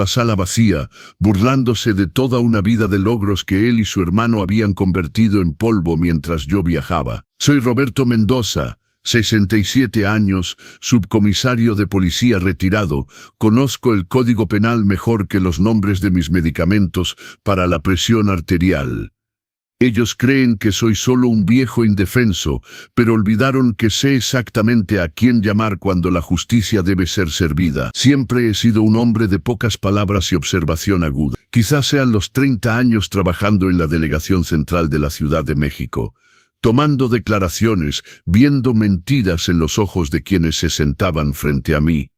la sala vacía, burlándose de toda una vida de logros que él y su hermano habían convertido en polvo mientras yo viajaba. Soy Roberto Mendoza, 67 años, subcomisario de policía retirado. Conozco el Código Penal mejor que los nombres de mis medicamentos para la presión arterial. Ellos creen que soy solo un viejo indefenso, pero olvidaron que sé exactamente a quién llamar cuando la justicia debe ser servida. Siempre he sido un hombre de pocas palabras y observación aguda. Quizás sean los 30 años trabajando en la Delegación Central de la Ciudad de México, tomando declaraciones, viendo mentiras en los ojos de quienes se sentaban frente a mí,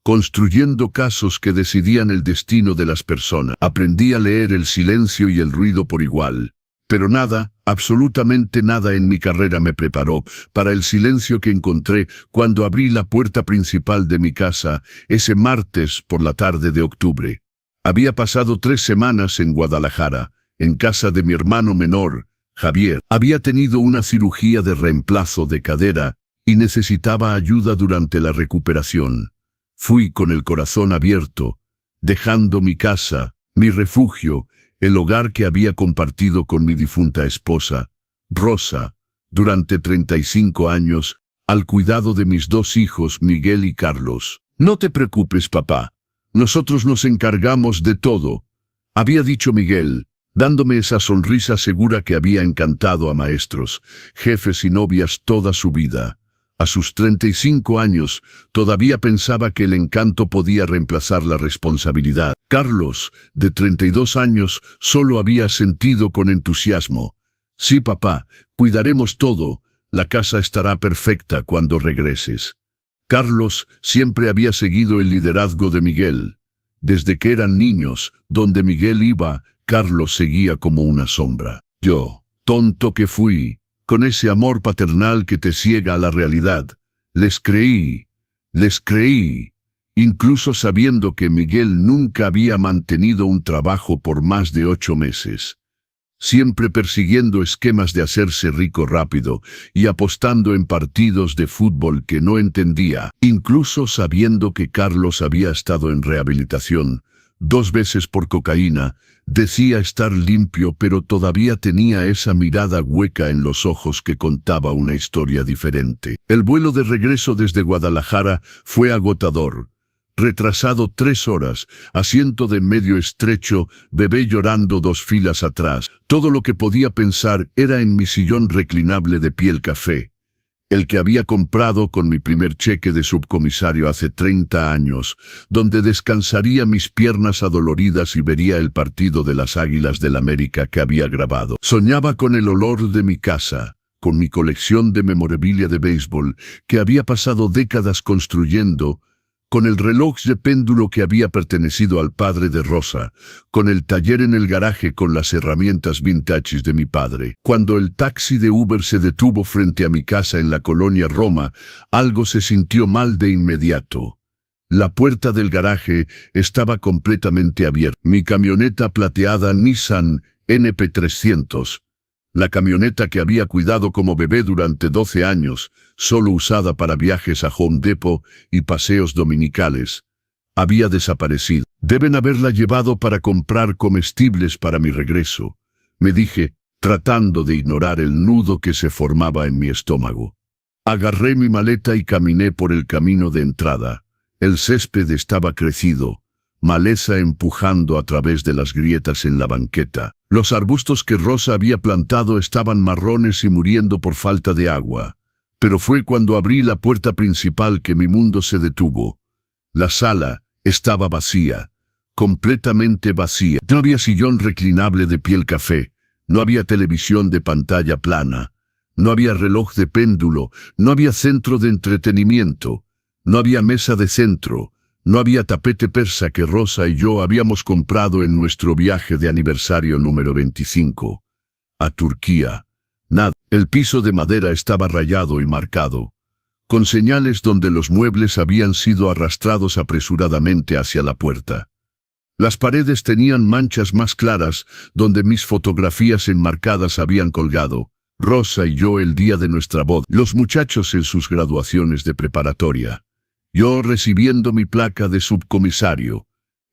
construyendo casos que decidían el destino de las personas. Aprendí a leer el silencio y el ruido por igual. Pero nada, absolutamente nada en mi carrera me preparó para el silencio que encontré cuando abrí la puerta principal de mi casa ese martes por la tarde de octubre. Había pasado 3 semanas en Guadalajara, en casa de mi hermano menor, Javier. Había tenido una cirugía de reemplazo de cadera y necesitaba ayuda durante la recuperación. Fui con el corazón abierto, dejando mi casa, mi refugio, el hogar que había compartido con mi difunta esposa, Rosa, durante 35 años, al cuidado de mis 2 hijos, Miguel y Carlos. «No te preocupes, papá. Nosotros nos encargamos de todo», había dicho Miguel, dándome esa sonrisa segura que había encantado a maestros, jefes y novias toda su vida. A sus 35 años, todavía pensaba que el encanto podía reemplazar la responsabilidad. Carlos, de 32 años, solo había sentido con entusiasmo. «Sí, papá, cuidaremos todo. La casa estará perfecta cuando regreses». Carlos siempre había seguido el liderazgo de Miguel. Desde que eran niños, donde Miguel iba, Carlos seguía como una sombra. Yo, tonto que fui, con ese amor paternal que te ciega a la realidad, les creí, incluso sabiendo que Miguel nunca había mantenido un trabajo por más de 8 meses. Siempre persiguiendo esquemas de hacerse rico rápido y apostando en partidos de fútbol que no entendía, incluso sabiendo que Carlos había estado en rehabilitación 2 veces por cocaína. Decía estar limpio, pero todavía tenía esa mirada hueca en los ojos que contaba una historia diferente. El vuelo de regreso desde Guadalajara fue agotador. Retrasado 3 horas, asiento de medio estrecho, bebé llorando 2 filas atrás. Todo lo que podía pensar era en mi sillón reclinable de piel café, el que había comprado con mi primer cheque de subcomisario hace 30 años, donde descansaría mis piernas adoloridas y vería el partido de las Águilas del América que había grabado. Soñaba con el olor de mi casa, con mi colección de memorabilia de béisbol que había pasado décadas construyendo, con el reloj de péndulo que había pertenecido al padre de Rosa, con el taller en el garaje con las herramientas vintage de mi padre. Cuando el taxi de Uber se detuvo frente a mi casa en la colonia Roma, algo se sintió mal de inmediato. La puerta del garaje estaba completamente abierta. Mi camioneta plateada Nissan NP300, la camioneta que había cuidado como bebé durante 12 años, solo usada para viajes a Home Depot y paseos dominicales, había desaparecido. «Deben haberla llevado para comprar comestibles para mi regreso», me dije, tratando de ignorar el nudo que se formaba en mi estómago. Agarré mi maleta y caminé por el camino de entrada. El césped estaba crecido, maleza empujando a través de las grietas en la banqueta. Los arbustos que Rosa había plantado estaban marrones y muriendo por falta de agua. Pero fue cuando abrí la puerta principal que mi mundo se detuvo. La sala estaba vacía, completamente vacía. No había sillón reclinable de piel café, no había televisión de pantalla plana, no había reloj de péndulo, no había centro de entretenimiento, no había mesa de centro, no había tapete persa que Rosa y yo habíamos comprado en nuestro viaje de aniversario número 25 a Turquía. Nada. El piso de madera estaba rayado y marcado, con señales donde los muebles habían sido arrastrados apresuradamente hacia la puerta. Las paredes tenían manchas más claras donde mis fotografías enmarcadas habían colgado. Rosa y yo el día de nuestra boda, los muchachos en sus graduaciones de preparatoria, yo recibiendo mi placa de subcomisario,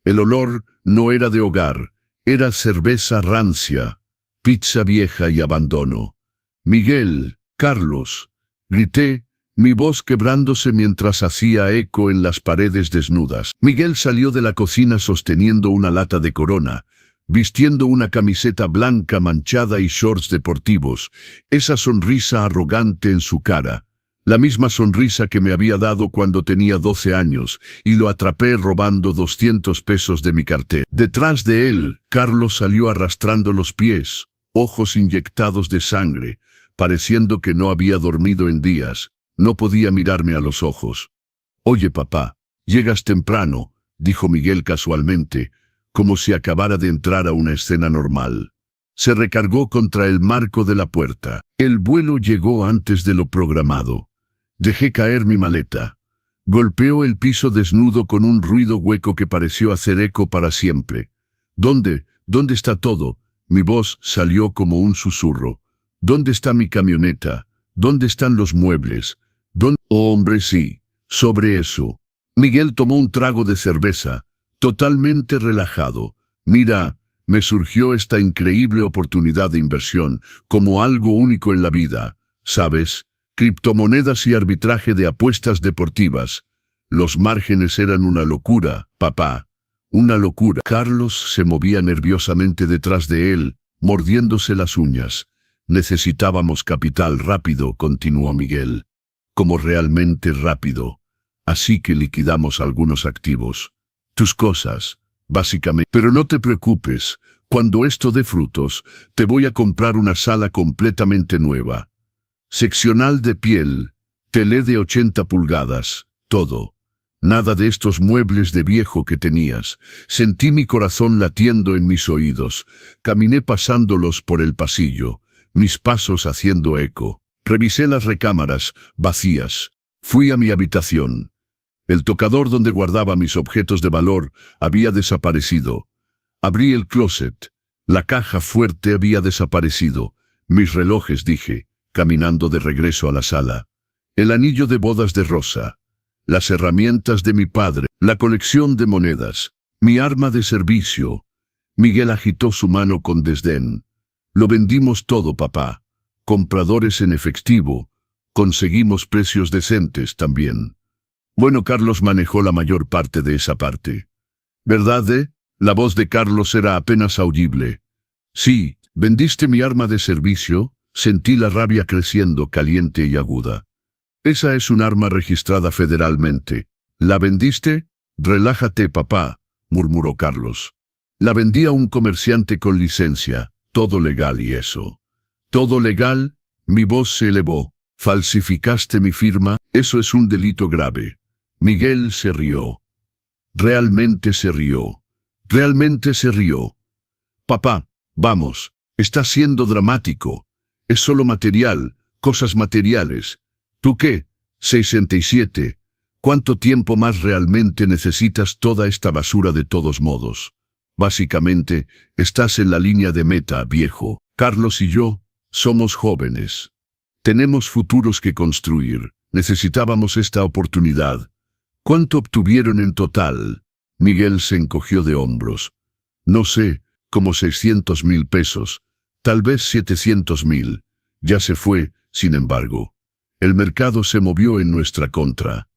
El olor no era de hogar, era cerveza rancia, pizza vieja y abandono. Miguel, Carlos, grité, mi voz quebrándose mientras hacía eco en las paredes desnudas. Miguel salió de la cocina sosteniendo una lata de Corona, vistiendo una camiseta blanca manchada y shorts deportivos, esa sonrisa arrogante en su cara, la misma sonrisa que me había dado cuando tenía 12 años, y lo atrapé robando 200 pesos de mi cartera. Detrás de él, Carlos salió arrastrando los pies, ojos inyectados de sangre, pareciendo que no había dormido en días. No podía mirarme a los ojos. «Oye, papá, llegas temprano», dijo Miguel casualmente, como si acabara de entrar a una escena normal. Se recargó contra el marco de la puerta. El vuelo llegó antes de lo programado. Dejé caer mi maleta. Golpeó el piso desnudo con un ruido hueco que pareció hacer eco para siempre. ¿Dónde está todo?» Mi voz salió como un susurro. «¿Dónde está mi camioneta? ¿Dónde están los muebles? ¿Dónde?» «Oh, hombre, sí, sobre eso». Miguel tomó un trago de cerveza, totalmente relajado. «Mira, me surgió esta increíble oportunidad de inversión, como algo único en la vida, ¿sabes? Criptomonedas y arbitraje de apuestas deportivas. Los márgenes eran una locura, papá. Una locura». Carlos se movía nerviosamente detrás de él, mordiéndose las uñas. «Necesitábamos capital rápido», continuó Miguel. «Como realmente rápido. Así que liquidamos algunos activos. Tus cosas, básicamente. Pero no te preocupes, cuando esto dé frutos, te voy a comprar una sala completamente nueva. Seccional de piel, tele de 80 pulgadas, todo. Nada de estos muebles de viejo que tenías». Sentí mi corazón latiendo en mis oídos. Caminé pasándolos por el pasillo, mis pasos haciendo eco. Revisé las recámaras, vacías. Fui a mi habitación. El tocador donde guardaba mis objetos de valor había desaparecido. Abrí el closet. La caja fuerte había desaparecido. Mis relojes, dije, caminando de regreso a la sala. El anillo de bodas de Rosa. Las herramientas de mi padre. La colección de monedas. Mi arma de servicio. Miguel agitó su mano con desdén. «Lo vendimos todo, papá. Compradores en efectivo. Conseguimos precios decentes también». Bueno, Carlos manejó la mayor parte de esa parte. «¿Verdad, La voz de Carlos era apenas audible. «Sí, vendiste mi arma de servicio». Sentí la rabia creciendo, caliente y aguda. «Esa es un arma registrada federalmente». «¿La vendiste?» «Relájate, papá», murmuró Carlos. «La vendí a un comerciante con licencia, todo legal y eso». «¿Todo legal?» Mi voz se elevó. «¿Falsificaste mi firma? Eso es un delito grave». Miguel se rió. Realmente se rió. Realmente se rió. «Papá, vamos, estás siendo dramático. Es solo material, cosas materiales. ¿Tú qué? 67. ¿Cuánto tiempo más realmente necesitas toda esta basura de todos modos? Básicamente, estás en la línea de meta, viejo. Carlos y yo somos jóvenes. Tenemos futuros que construir. Necesitábamos esta oportunidad». «¿Cuánto obtuvieron en total?» Miguel se encogió de hombros. «No sé, como 600,000 pesos, tal vez 700,000. Ya se fue, sin embargo. El mercado se movió en nuestra contra.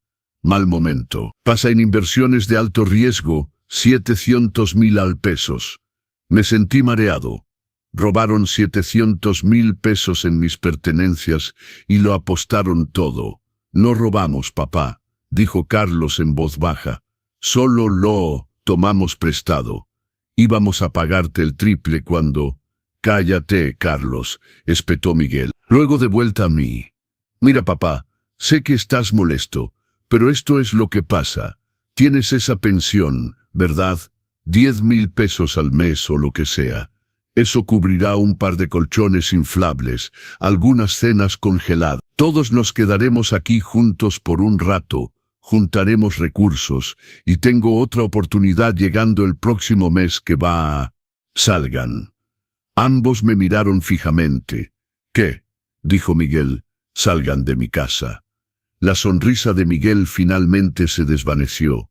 Mal momento. Pasa en inversiones de alto riesgo, 700,000 pesos. Me sentí mareado. Robaron 700,000 pesos en mis pertenencias y lo apostaron todo. «No robamos, papá», dijo Carlos en voz baja. «Solo lo tomamos prestado. Íbamos a pagarte el triple cuando...». «Cállate, Carlos», espetó Miguel. Luego de vuelta a mí. «Mira, papá, sé que estás molesto, pero esto es lo que pasa. Tienes esa pensión, ¿verdad? 10,000 pesos al mes o lo que sea. Eso cubrirá un par de colchones inflables, algunas cenas congeladas. Todos nos quedaremos aquí juntos por un rato. Juntaremos recursos, y tengo otra oportunidad llegando el próximo mes que va a...». «Salgan». Ambos me miraron fijamente. «¿Qué?», dijo Miguel. «Salgan de mi casa». La sonrisa de Miguel finalmente se desvaneció.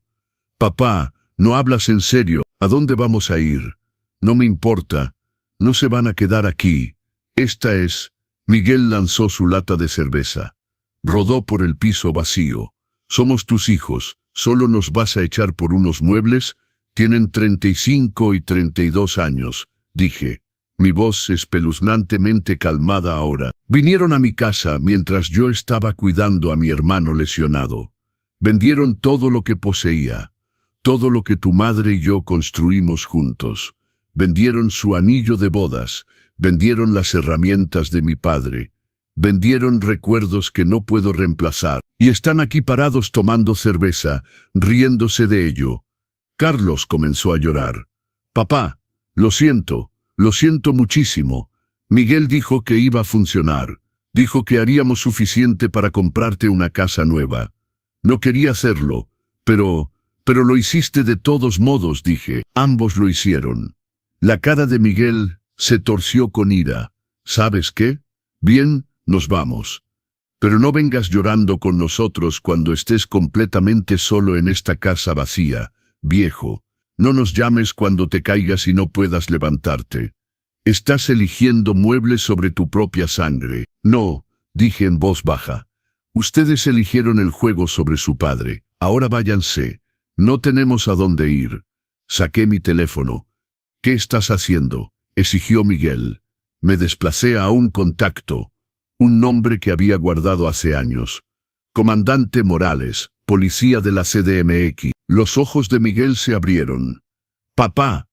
«Papá, No hablas en serio. ¿A dónde vamos a ir? No me importa. No se van a quedar aquí. Esta es... Miguel lanzó su lata de cerveza. Rodó por el piso vacío. Somos tus hijos. ¿Solo nos vas a echar por unos muebles? Tienen 35 y 32 años, dije. Mi voz espeluznantemente calmada ahora. Vinieron a mi casa mientras yo estaba cuidando a mi hermano lesionado. Vendieron todo lo que poseía. Todo lo que tu madre y yo construimos juntos. Vendieron su anillo de bodas. Vendieron las herramientas de mi padre. Vendieron recuerdos que no puedo reemplazar. Y están aquí parados tomando cerveza, riéndose de ello. Carlos comenzó a llorar. Papá, lo siento muchísimo. Miguel dijo que iba a funcionar. Dijo que haríamos suficiente para comprarte una casa nueva. No quería hacerlo, pero lo hiciste de todos modos, dije. Ambos lo hicieron. La cara de Miguel se torció con ira. ¿Sabes qué? Bien, nos vamos. Pero no vengas llorando con nosotros cuando estés completamente solo en esta casa vacía, viejo. No nos llames cuando te caigas y no puedas levantarte. Estás eligiendo muebles sobre tu propia sangre. No, dije en voz baja. Ustedes eligieron el juego sobre su padre. Ahora váyanse. No tenemos a dónde ir. Saqué mi teléfono. ¿Qué estás haciendo?, exigió Miguel. Me desplacé a un contacto. Un nombre que había guardado hace años. Comandante Morales, policía de la CDMX. Los ojos de Miguel se abrieron. Papá,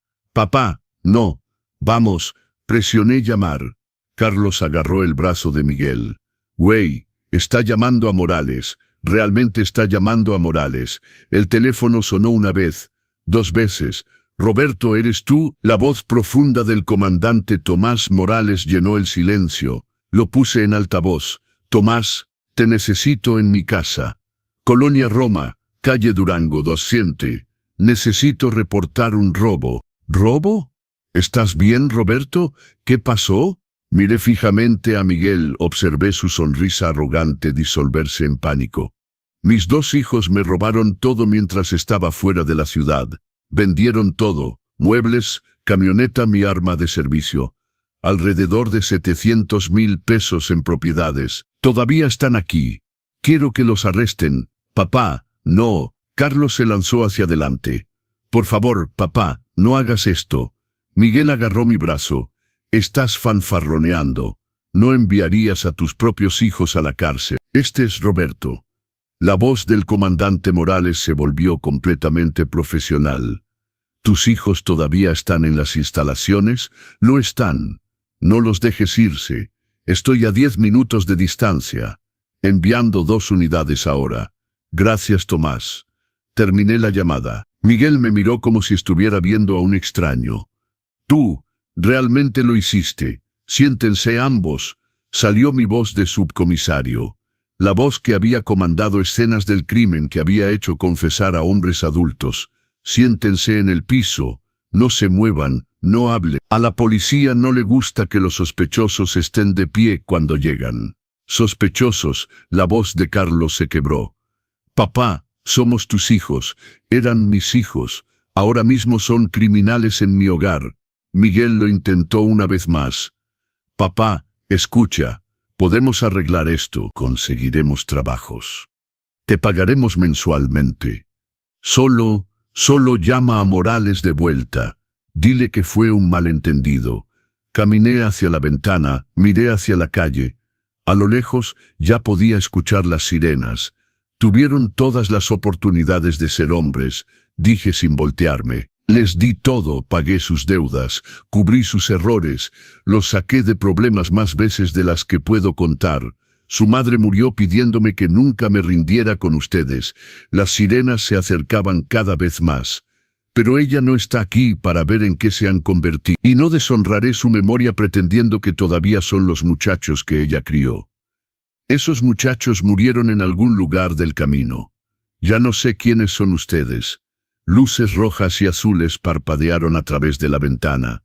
no, vamos, presioné llamar. Carlos agarró el brazo de Miguel. Güey, está llamando a Morales, realmente está llamando a Morales. El teléfono sonó una vez, 2 veces. Roberto, ¿eres tú? La voz profunda del comandante Tomás Morales llenó el silencio. Lo puse en altavoz. Tomás, te necesito en mi casa. Colonia Roma, calle Durango 200. Necesito reportar un robo. ¿Robo? ¿Estás bien, Roberto? ¿Qué pasó? Miré fijamente a Miguel, observé su sonrisa arrogante disolverse en pánico. Mis 2 hijos me robaron todo mientras estaba fuera de la ciudad. Vendieron todo, muebles, camioneta, mi arma de servicio. Alrededor de 700,000 pesos en propiedades. Todavía están aquí. Quiero que los arresten. Papá, no. Carlos se lanzó hacia adelante. Por favor, papá, no hagas esto. Miguel agarró mi brazo. Estás fanfarroneando. No enviarías a tus propios hijos a la cárcel. Este es Roberto. La voz del comandante Morales se volvió completamente profesional. ¿Tus hijos todavía están en las instalaciones? No están. No los dejes irse. Estoy a 10 minutos de distancia. Enviando 2 unidades ahora. Gracias, Tomás. Terminé la llamada. Miguel me miró como si estuviera viendo a un extraño. Tú, realmente lo hiciste. Siéntense ambos. Salió mi voz de subcomisario. La voz que había comandado escenas del crimen que había hecho confesar a hombres adultos. Siéntense en el piso. No se muevan, no hablen. A la policía no le gusta que los sospechosos estén de pie cuando llegan. Sospechosos, la voz de Carlos se quebró. Papá, somos tus hijos, eran mis hijos, ahora mismo son criminales en mi hogar. Miguel lo intentó una vez más. Papá, escucha, podemos arreglar esto, conseguiremos trabajos. Te pagaremos mensualmente. Solo llama a Morales de vuelta. Dile que fue un malentendido. Caminé hacia la ventana, miré hacia la calle. A lo lejos ya podía escuchar las sirenas. Tuvieron todas las oportunidades de ser hombres, dije sin voltearme. Les di todo, pagué sus deudas, cubrí sus errores, los saqué de problemas más veces de las que puedo contar. Su madre murió pidiéndome que nunca me rindiera con ustedes. Las sirenas se acercaban cada vez más. Pero ella no está aquí para ver en qué se han convertido. Y no deshonraré su memoria pretendiendo que todavía son los muchachos que ella crió. Esos muchachos murieron en algún lugar del camino. Ya no sé quiénes son ustedes. Luces rojas y azules parpadearon a través de la ventana.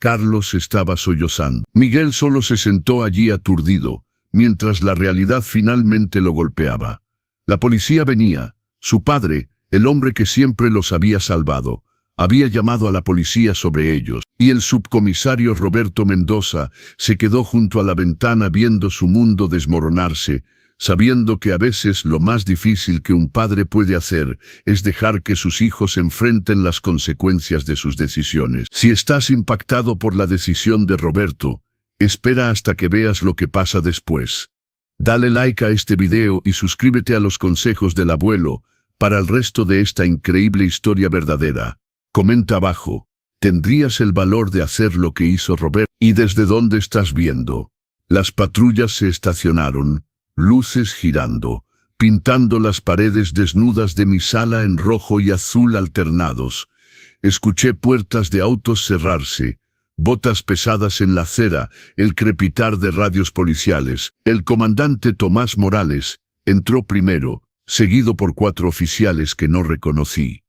Carlos estaba sollozando. Miguel solo se sentó allí aturdido, mientras la realidad finalmente lo golpeaba. La policía venía. Su padre, El hombre que siempre los había salvado había llamado a la policía sobre ellos, y el subcomisario Roberto Mendoza se quedó junto a la ventana viendo su mundo desmoronarse, sabiendo que a veces lo más difícil que un padre puede hacer es dejar que sus hijos enfrenten las consecuencias de sus decisiones. Si estás impactado por la decisión de Roberto, espera hasta que veas lo que pasa después. Dale like a este video y suscríbete a los consejos del abuelo para el resto de esta increíble historia verdadera. Comenta abajo, ¿tendrías el valor de hacer lo que hizo Roberto? ¿Y desde dónde estás viendo? Las patrullas se estacionaron, luces girando, pintando las paredes desnudas de mi sala en rojo y azul alternados. Escuché puertas de autos cerrarse, botas pesadas en la acera, el crepitar de radios policiales. El comandante Tomás Morales entró primero, seguido por 4 oficiales que no reconocí.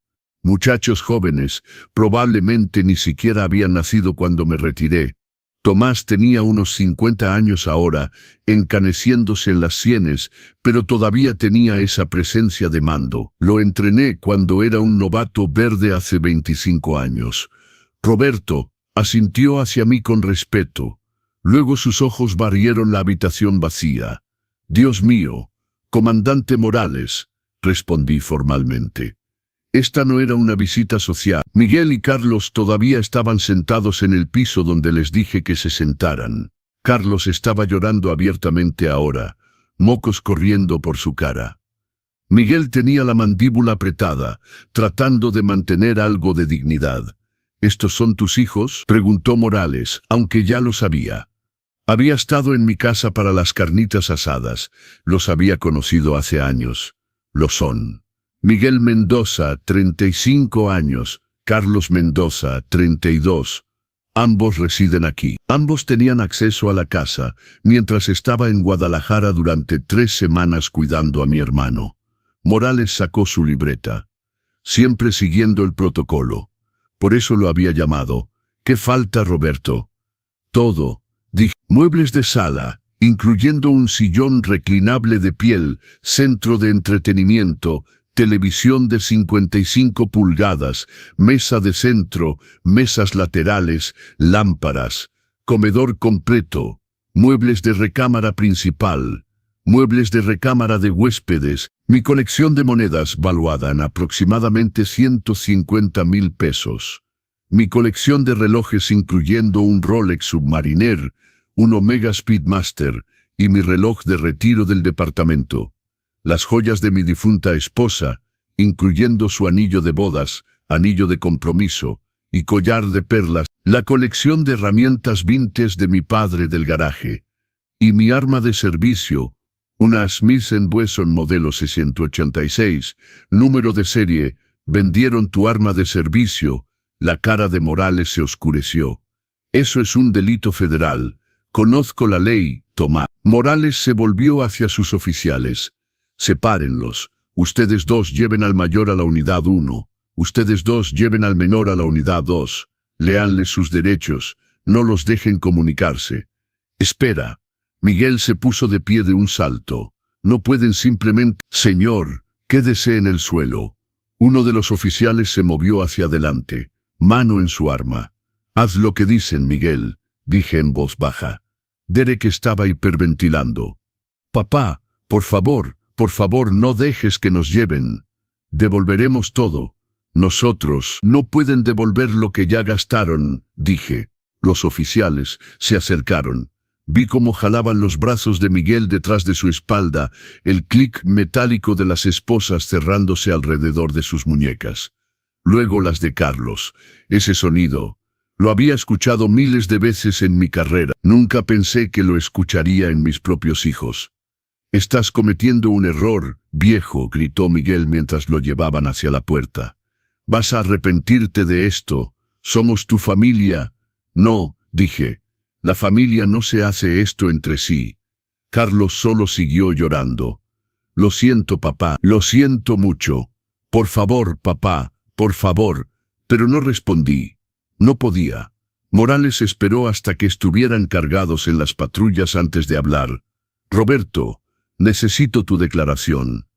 Muchachos jóvenes, probablemente ni siquiera habían nacido cuando me retiré. Tomás tenía unos 50 años ahora, encaneciéndose en las sienes, pero todavía tenía esa presencia de mando. Lo entrené cuando era un novato verde hace 25 años. Roberto asintió hacia mí con respeto. Luego sus ojos barrieron la habitación vacía. Dios mío, comandante Morales, respondí formalmente. Esta no era una visita social. Miguel y Carlos todavía estaban sentados en el piso donde les dije que se sentaran. Carlos estaba llorando abiertamente ahora, mocos corriendo por su cara. Miguel tenía la mandíbula apretada, tratando de mantener algo de dignidad. ¿Estos son tus hijos?, preguntó Morales, aunque ya lo sabía. Había estado en mi casa para las carnitas asadas. Los había conocido hace años. Lo son. Miguel Mendoza, 35 años, Carlos Mendoza, 32. Ambos residen aquí. Ambos tenían acceso a la casa, mientras estaba en Guadalajara durante 3 semanas cuidando a mi hermano. Morales sacó su libreta, siempre siguiendo el protocolo. Por eso lo había llamado. ¿Qué falta, Roberto? Todo, dije. Muebles de sala, incluyendo un sillón reclinable de piel, centro de entretenimiento, televisión de 55 pulgadas, mesa de centro, mesas laterales, lámparas, comedor completo, muebles de recámara principal, muebles de recámara de huéspedes, mi colección de monedas valuada en aproximadamente 150,000 pesos. Mi colección de relojes incluyendo un Rolex Submariner, un Omega Speedmaster y mi reloj de retiro del departamento. Las joyas de mi difunta esposa, incluyendo su anillo de bodas, anillo de compromiso y collar de perlas, la colección de herramientas vintage de mi padre del garaje, y mi arma de servicio, una Smith & Wesson modelo 686, número de serie. Vendieron tu arma de servicio. La cara de Morales se oscureció. Eso es un delito federal. Conozco la ley, Tomás. Morales se volvió hacia sus oficiales. Sepárenlos. Ustedes 2 lleven al mayor a la unidad 1. Ustedes 2 lleven al menor a la unidad 2. Léanles sus derechos. No los dejen comunicarse. Espera. Miguel se puso de pie de un salto. No pueden simplemente... Señor, quédese en el suelo. Uno de los oficiales se movió hacia adelante, mano en su arma. Haz lo que dicen, Miguel, dije en voz baja. Derek estaba hiperventilando. Papá, por favor, no dejes que nos lleven. Devolveremos todo. Nosotros no pueden devolver lo que ya gastaron, dije. Los oficiales se acercaron. Vi cómo jalaban los brazos de Miguel detrás de su espalda, el clic metálico de las esposas cerrándose alrededor de sus muñecas. Luego las de Carlos. Ese sonido. Lo había escuchado miles de veces en mi carrera. Nunca pensé que lo escucharía en mis propios hijos. Estás cometiendo un error, viejo, gritó Miguel mientras lo llevaban hacia la puerta. Vas a arrepentirte de esto. Somos tu familia. No, dije. La familia no se hace esto entre sí. Carlos solo siguió llorando. Lo siento, papá. Lo siento mucho. Por favor, papá, por favor. Pero no respondí. No podía. Morales esperó hasta que estuvieran cargados en las patrullas antes de hablar. Roberto, necesito tu declaración.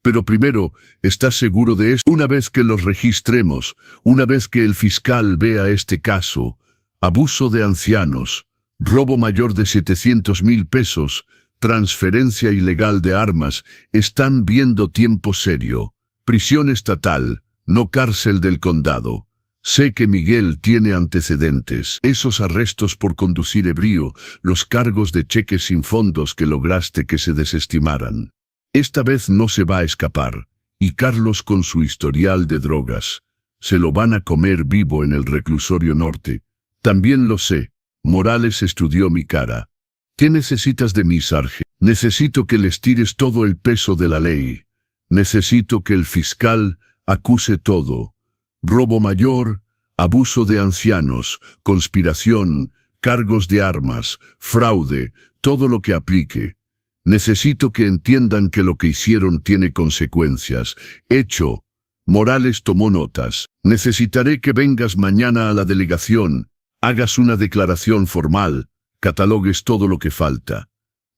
Pero primero, ¿estás seguro de esto? Una vez que los registremos, una vez que el fiscal vea este caso, abuso de ancianos, robo mayor de 700,000 pesos, transferencia ilegal de armas, están viendo tiempo serio. Prisión estatal, no cárcel del condado. Sé que Miguel tiene antecedentes. Esos arrestos por conducir ebrio, los cargos de cheques sin fondos que lograste que se desestimaran. Esta vez no se va a escapar. Y Carlos con su historial de drogas. Se lo van a comer vivo en el reclusorio norte. También lo sé. Morales estudió mi cara. ¿Qué necesitas de mí, sargento? Necesito que les tires todo el peso de la ley. Necesito que el fiscal acuse todo. Robo mayor, abuso de ancianos, conspiración, cargos de armas, fraude, todo lo que aplique. Necesito que entiendan que lo que hicieron tiene consecuencias. Hecho. Morales tomó notas. Necesitaré que vengas mañana a la delegación, hagas una declaración formal, catalogues todo lo que falta.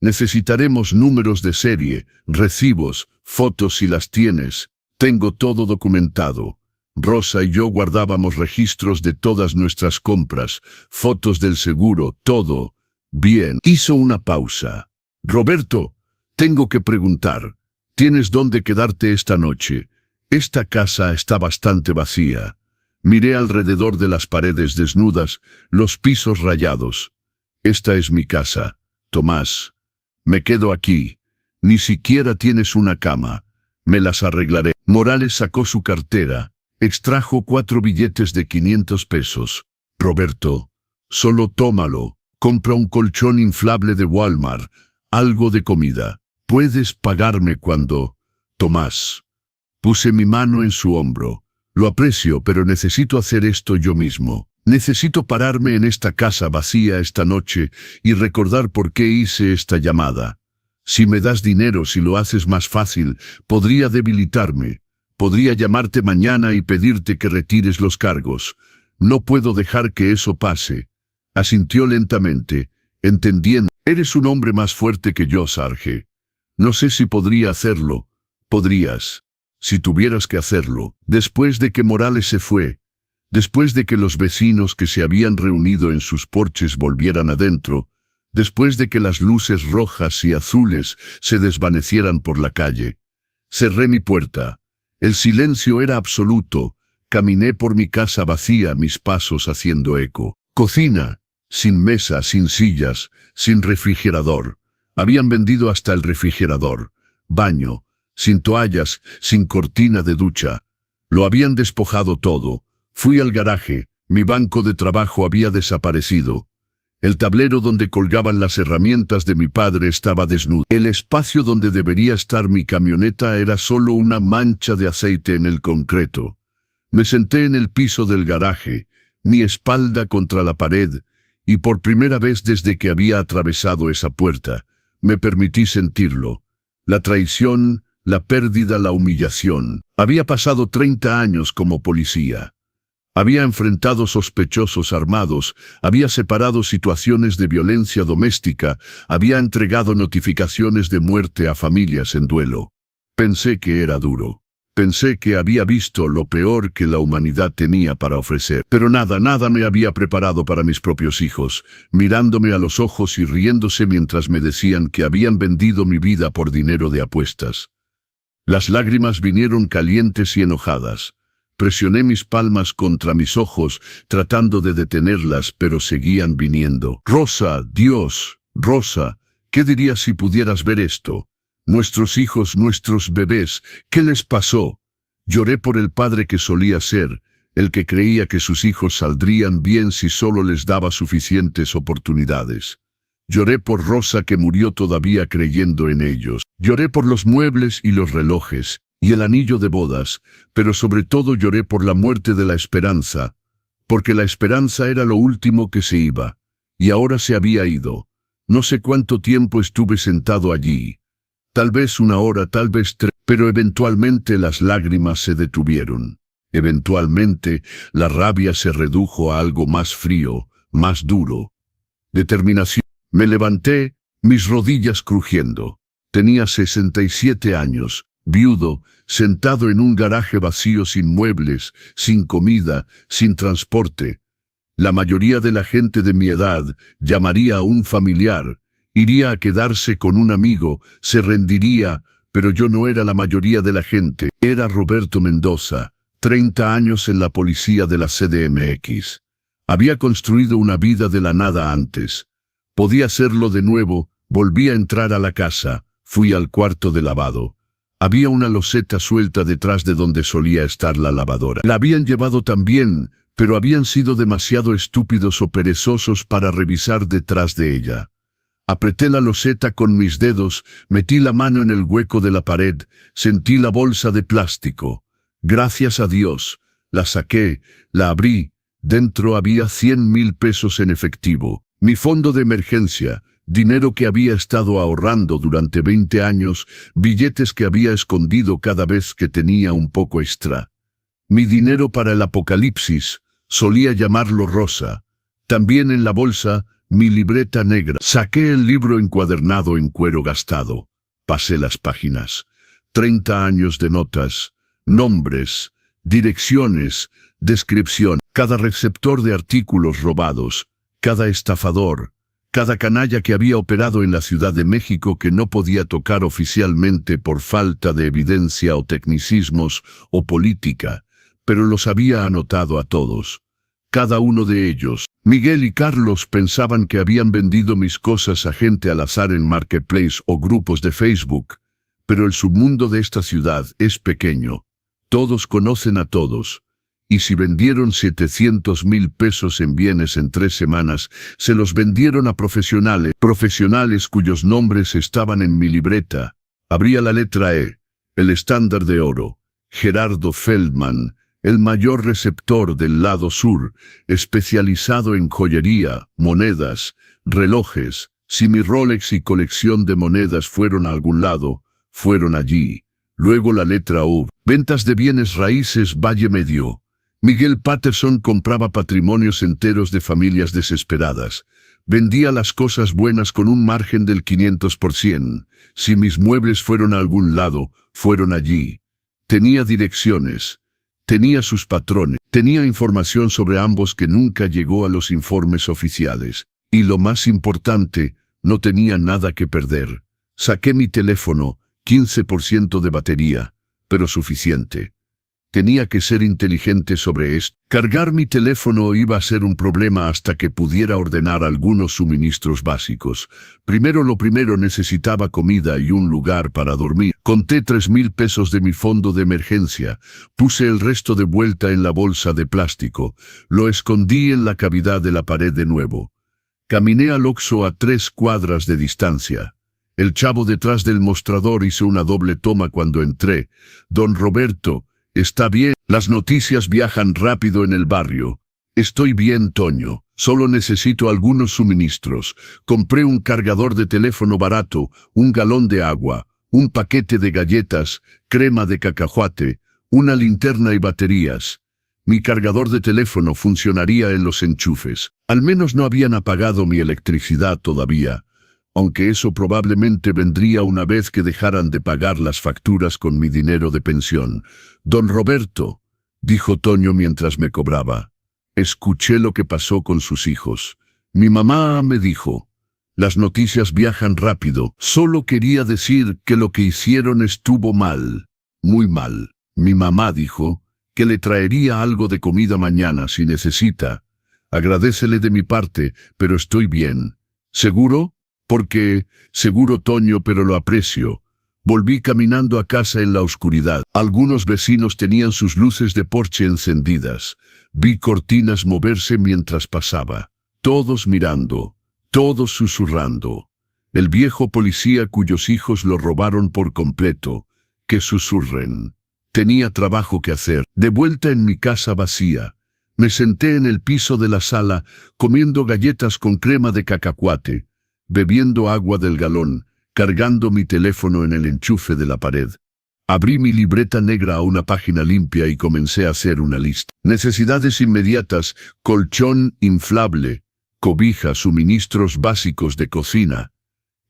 Necesitaremos números de serie, recibos, fotos si las tienes. Tengo todo documentado. Rosa y yo guardábamos registros de todas nuestras compras, fotos del seguro, todo. Bien. Hizo una pausa. Roberto, tengo que preguntar. ¿Tienes dónde quedarte esta noche? Esta casa está bastante vacía. Miré alrededor de las paredes desnudas, los pisos rayados. Esta es mi casa, Tomás. Me quedo aquí. Ni siquiera tienes una cama. Me las arreglaré. Morales sacó su cartera. Extrajo 4 billetes de 500 pesos. Roberto, solo tómalo. Compra un colchón inflable de Walmart. Algo de comida. Puedes pagarme cuando... Tomás. Puse mi mano en su hombro. Lo aprecio, pero necesito hacer esto yo mismo. Necesito pararme en esta casa vacía esta noche y recordar por qué hice esta llamada. Si me das dinero, si lo haces más fácil, podría debilitarme. Podría llamarte mañana y pedirte que retires los cargos. No puedo dejar que eso pase. Asintió lentamente, entendiendo. Eres un hombre más fuerte que yo, Sarge. No sé si podría hacerlo. Podrías. Si tuvieras que hacerlo. Después de que Morales se fue, después de que los vecinos que se habían reunido en sus porches volvieran adentro, después de que las luces rojas y azules se desvanecieran por la calle, cerré mi puerta. El silencio era absoluto. Caminé por mi casa vacía, mis pasos haciendo eco. Cocina, sin mesa, sin sillas, sin refrigerador. Habían vendido hasta el refrigerador. Baño, sin toallas, sin cortina de ducha. Lo habían despojado todo. Fui al garaje. Mi banco de trabajo había desaparecido. El tablero donde colgaban las herramientas de mi padre estaba desnudo. El espacio donde debería estar mi camioneta era solo una mancha de aceite en el concreto. Me senté en el piso del garaje, mi espalda contra la pared, y por primera vez desde que había atravesado esa puerta, me permití sentirlo. La traición, la pérdida, la humillación. Había pasado 30 años como policía. Había enfrentado sospechosos armados, había separado situaciones de violencia doméstica, había entregado notificaciones de muerte a familias en duelo. Pensé que era duro. Pensé que había visto lo peor que la humanidad tenía para ofrecer. Pero nada me había preparado para mis propios hijos, mirándome a los ojos y riéndose mientras me decían que habían vendido mi vida por dinero de apuestas. Las lágrimas vinieron calientes y enojadas. Presioné mis palmas contra mis ojos, tratando de detenerlas, pero seguían viniendo. Rosa, Dios, Rosa, ¿qué dirías si pudieras ver esto? Nuestros hijos, nuestros bebés, ¿qué les pasó? Lloré por el padre que solía ser, el que creía que sus hijos saldrían bien si solo les daba suficientes oportunidades. Lloré por Rosa que murió todavía creyendo en ellos. Lloré por los muebles y los relojes, y el anillo de bodas, pero sobre todo lloré por la muerte de la esperanza, porque la esperanza era lo último que se iba, y ahora se había ido. No sé cuánto tiempo estuve sentado allí, tal vez 1 hora, tal vez 3, pero eventualmente las lágrimas se detuvieron. Eventualmente la rabia se redujo a algo más frío, más duro. Determinación. Me levanté, mis rodillas crujiendo. Tenía 67 años. viudo, sentado en un garaje vacío sin muebles, sin comida, sin transporte. La mayoría de la gente de mi edad llamaría a un familiar, iría a quedarse con un amigo, se rendiría, pero yo no era la mayoría de la gente. Era Roberto Mendoza, 30 años en la policía de la CDMX. Había construido una vida de la nada antes. Podía hacerlo de nuevo, volví a entrar a la casa, fui al cuarto de lavado. Había una loseta suelta detrás de donde solía estar la lavadora. La habían llevado también, pero habían sido demasiado estúpidos o perezosos para revisar detrás de ella. Apreté la loseta con mis dedos, metí la mano en el hueco de la pared, sentí la bolsa de plástico. Gracias a Dios, la saqué, la abrí, dentro había 100,000 pesos en efectivo. Mi fondo de emergencia, dinero que había estado ahorrando durante 20 años, billetes que había escondido cada vez que tenía un poco extra. Mi dinero para el apocalipsis, solía llamarlo rosa. También en la bolsa, mi libreta negra. Saqué el libro encuadernado en cuero gastado. Pasé las páginas. 30 años de notas, nombres, direcciones, descripción. Cada receptor de artículos robados, cada estafador, cada canalla que había operado en la Ciudad de México que no podía tocar oficialmente por falta de evidencia o tecnicismos o política, pero los había anotado a todos. Cada uno de ellos. Miguel y Carlos pensaban que habían vendido mis cosas a gente al azar en Marketplace o grupos de Facebook, pero el submundo de esta ciudad es pequeño. Todos conocen a todos. Y si vendieron 700,000 pesos en bienes en 3 semanas, se los vendieron a profesionales cuyos nombres estaban en mi libreta. Abría la letra E, el estándar de oro, Gerardo Feldman, el mayor receptor del lado sur, especializado en joyería, monedas, relojes. Si mi Rolex y colección de monedas fueron a algún lado, fueron allí. Luego la letra U, ventas de bienes raíces Valle Medio. Miguel Patterson compraba patrimonios enteros de familias desesperadas. Vendía las cosas buenas con un margen del 500%. Si mis muebles fueron a algún lado, fueron allí. Tenía direcciones. Tenía sus patrones. Tenía información sobre ambos que nunca llegó a los informes oficiales. Y lo más importante, no tenía nada que perder. Saqué mi teléfono, 15% de batería, pero suficiente. Tenía que ser inteligente sobre esto. Cargar mi teléfono iba a ser un problema hasta que pudiera ordenar algunos suministros básicos. Lo primero necesitaba comida y un lugar para dormir. Conté 3,000 pesos de mi fondo de emergencia. Puse el resto de vuelta en la bolsa de plástico. Lo escondí en la cavidad de la pared de nuevo. Caminé al Oxxo a 3 cuadras de distancia. El chavo detrás del mostrador hizo una doble toma cuando entré. Don Roberto, ¿está bien? Las noticias viajan rápido en el barrio. Estoy bien, Toño. Solo necesito algunos suministros. Compré un cargador de teléfono barato, un galón de agua, un paquete de galletas, crema de cacahuate, una linterna y baterías. Mi cargador de teléfono funcionaría en los enchufes. Al menos no habían apagado mi electricidad todavía, aunque eso probablemente vendría una vez que dejaran de pagar las facturas con mi dinero de pensión. Don Roberto, dijo Toño mientras me cobraba, escuché lo que pasó con sus hijos. Mi mamá me dijo, las noticias viajan rápido. Solo quería decir que lo que hicieron estuvo mal, muy mal. Mi mamá dijo que le traería algo de comida mañana si necesita. Agradécele de mi parte, pero estoy bien. ¿Seguro? Porque, seguro, Toño, pero lo aprecio. Volví caminando a casa en la oscuridad. Algunos vecinos tenían sus luces de porche encendidas. Vi cortinas moverse mientras pasaba. Todos mirando, todos susurrando. El viejo policía cuyos hijos lo robaron por completo. Que susurren. Tenía trabajo que hacer. De vuelta en mi casa vacía. Me senté en el piso de la sala, comiendo galletas con crema de cacahuate, bebiendo agua del galón, cargando mi teléfono en el enchufe de la pared. Abrí mi libreta negra a una página limpia y comencé a hacer una lista. Necesidades inmediatas, colchón inflable, cobija, suministros básicos de cocina.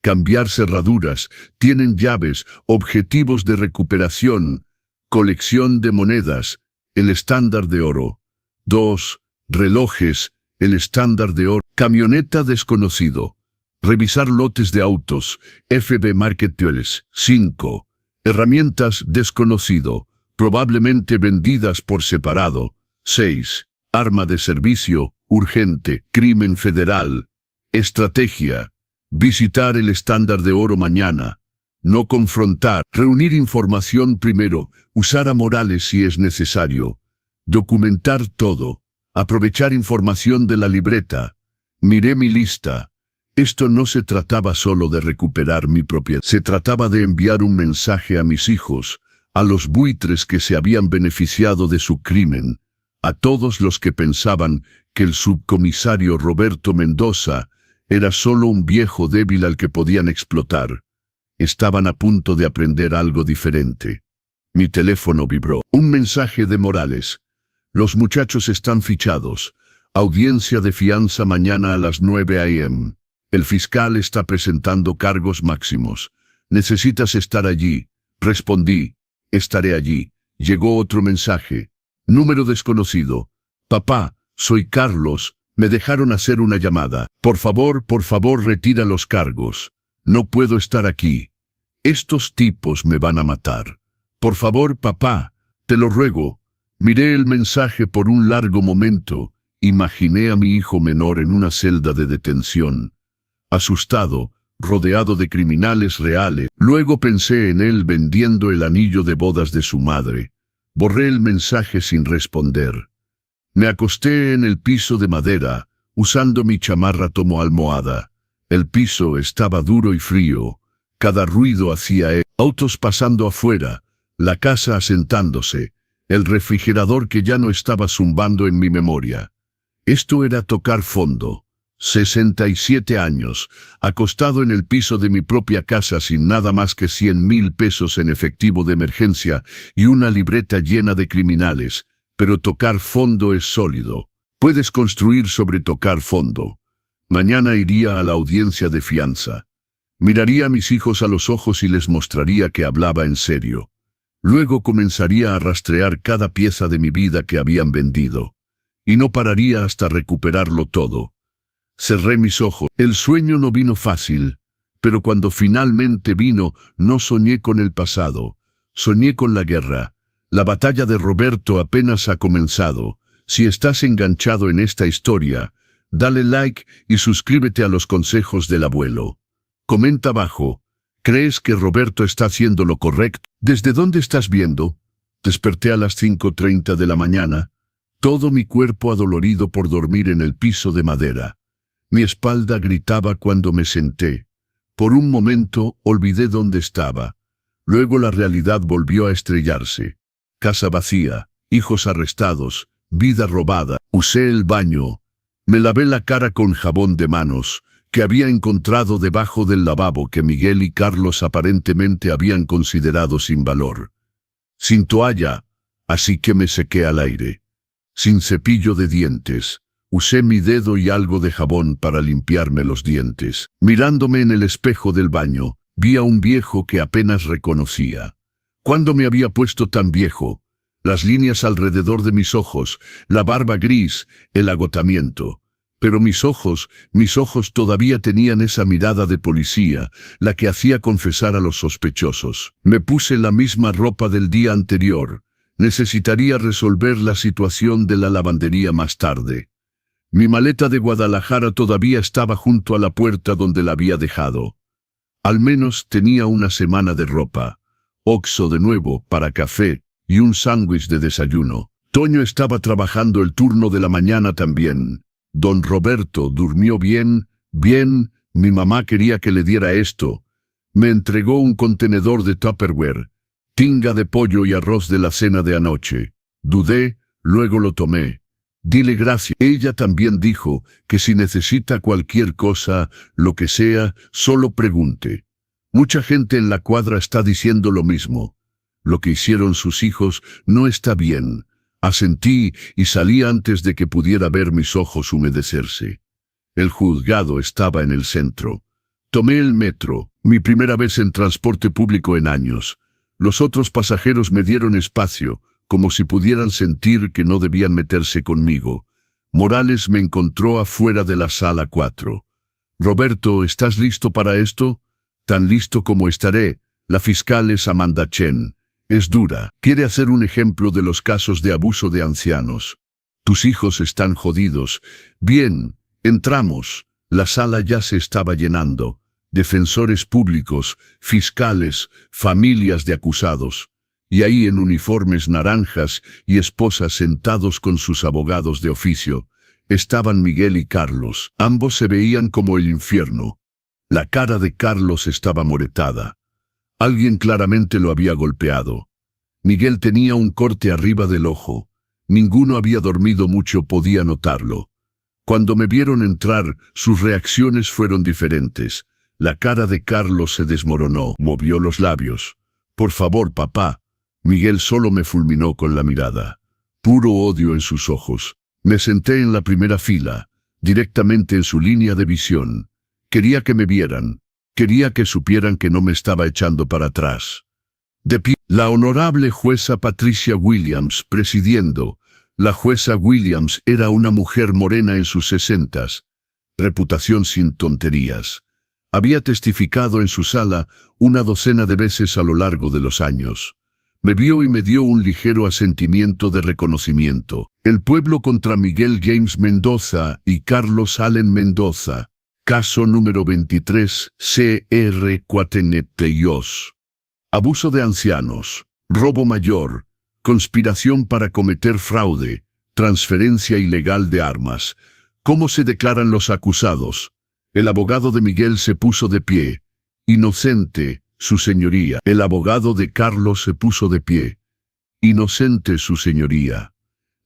cambiar cerraduras, tienen llaves, objetivos de recuperación, colección de monedas, el estándar de oro. 2. Relojes, el estándar de oro. Camioneta desconocido. Revisar lotes de autos, FB Marketplace. 5. Herramientas desconocido, probablemente vendidas por separado. 6. Arma de servicio, urgente, crimen federal. Estrategia. Visitar el estándar de oro mañana. No confrontar. Reunir información primero. Usar a Morales si es necesario. Documentar todo. Aprovechar información de la libreta. Miré mi lista. Esto no se trataba solo de recuperar mi propiedad. Se trataba de enviar un mensaje a mis hijos, a los buitres que se habían beneficiado de su crimen, a todos los que pensaban que el subcomisario Roberto Mendoza era solo un viejo débil al que podían explotar. Estaban a punto de aprender algo diferente. Mi teléfono vibró. Un mensaje de Morales. Los muchachos están fichados. Audiencia de fianza mañana a las 9 a.m. El fiscal está presentando cargos máximos. Necesitas estar allí. Respondí. Estaré allí. Llegó otro mensaje. Número desconocido. Papá, soy Carlos. Me dejaron hacer una llamada. Por favor, retira los cargos. No puedo estar aquí. Estos tipos me van a matar. Por favor, papá, te lo ruego. Miré el mensaje por un largo momento. Imaginé a mi hijo menor en una celda de detención. Asustado, rodeado de criminales reales. Luego pensé en él vendiendo el anillo de bodas de su madre. Borré el mensaje sin responder. Me acosté en el piso de madera, usando mi chamarra como almohada. El piso estaba duro y frío. Cada ruido hacía autos pasando afuera, la casa asentándose, el refrigerador que ya no estaba zumbando en mi memoria. Esto era tocar fondo. 67 años, acostado en el piso de mi propia casa sin nada más que 100,000 pesos en efectivo de emergencia y una libreta llena de criminales. Pero tocar fondo es sólido. Puedes construir sobre tocar fondo. Mañana iría a la audiencia de fianza. Miraría a mis hijos a los ojos y les mostraría que hablaba en serio. Luego comenzaría a rastrear cada pieza de mi vida que habían vendido. Y no pararía hasta recuperarlo todo. Cerré mis ojos. El sueño no vino fácil, pero cuando finalmente vino, no soñé con el pasado. Soñé con la guerra. La batalla de Roberto apenas ha comenzado. Si estás enganchado en esta historia, dale like y suscríbete a los consejos del abuelo. Comenta abajo. ¿Crees que Roberto está haciendo lo correcto? ¿Desde dónde estás viendo? Desperté a las 5:30 de la mañana. Todo mi cuerpo adolorido por dormir en el piso de madera. Mi espalda gritaba cuando me senté. Por un momento olvidé dónde estaba. Luego la realidad volvió a estrellarse. Casa vacía, hijos arrestados, vida robada. Usé el baño. Me lavé la cara con jabón de manos, que había encontrado debajo del lavabo que Miguel y Carlos aparentemente habían considerado sin valor. Sin toalla, así que me sequé al aire. Sin cepillo de dientes. Usé mi dedo y algo de jabón para limpiarme los dientes. Mirándome en el espejo del baño, vi a un viejo que apenas reconocía. ¿Cuándo me había puesto tan viejo? Las líneas alrededor de mis ojos, la barba gris, el agotamiento. Pero mis ojos todavía tenían esa mirada de policía, la que hacía confesar a los sospechosos. Me puse la misma ropa del día anterior. Necesitaría resolver la situación de la lavandería más tarde. Mi maleta de Guadalajara todavía estaba junto a la puerta donde la había dejado. Al menos tenía una semana de ropa. Oxxo de nuevo, para café, y un sándwich de desayuno. Toño estaba trabajando el turno de la mañana también. Don Roberto durmió bien. Mi mamá quería que le diera esto. Me entregó un contenedor de Tupperware, tinga de pollo y arroz de la cena de anoche. Dudé, luego lo tomé. Dile gracias. Ella también dijo que si necesita cualquier cosa, lo que sea, solo pregunte. Mucha gente en la cuadra está diciendo lo mismo. Lo que hicieron sus hijos no está bien. Asentí y salí antes de que pudiera ver mis ojos humedecerse. El juzgado estaba en el centro. Tomé el metro, mi primera vez en transporte público en años. Los otros pasajeros me dieron espacio, como si pudieran sentir que no debían meterse conmigo. Morales me encontró afuera de la sala 4. «Roberto, ¿estás listo para esto?» «Tan listo como estaré. La fiscal es Amanda Chen. Es dura. Quiere hacer un ejemplo de los casos de abuso de ancianos. Tus hijos están jodidos. Bien, entramos». La sala ya se estaba llenando. Defensores públicos, fiscales, familias de acusados. Y ahí en uniformes naranjas y esposas sentados con sus abogados de oficio, estaban Miguel y Carlos. Ambos se veían como el infierno. La cara de Carlos estaba moretada. Alguien claramente lo había golpeado. Miguel tenía un corte arriba del ojo. Ninguno había dormido mucho, podía notarlo. Cuando me vieron entrar, sus reacciones fueron diferentes. La cara de Carlos se desmoronó, movió los labios. «Por favor, papá». Miguel solo me fulminó con la mirada. Puro odio en sus ojos. Me senté en la primera fila, directamente en su línea de visión. Quería que me vieran. Quería que supieran que no me estaba echando para atrás. De pie, la honorable jueza Patricia Williams presidiendo. La jueza Williams era una mujer morena en sus 60s. Reputación sin tonterías. Había testificado en su sala una docena de veces a lo largo de los años. Me vio y me dio un ligero asentimiento de reconocimiento. El pueblo contra Miguel James Mendoza y Carlos Allen Mendoza. Caso número 23, CR 492. Abuso de ancianos, robo mayor, conspiración para cometer fraude, transferencia ilegal de armas. ¿Cómo se declaran los acusados? El abogado de Miguel se puso de pie. Inocente, su señoría. El abogado de Carlos se puso de pie. Inocente, su señoría.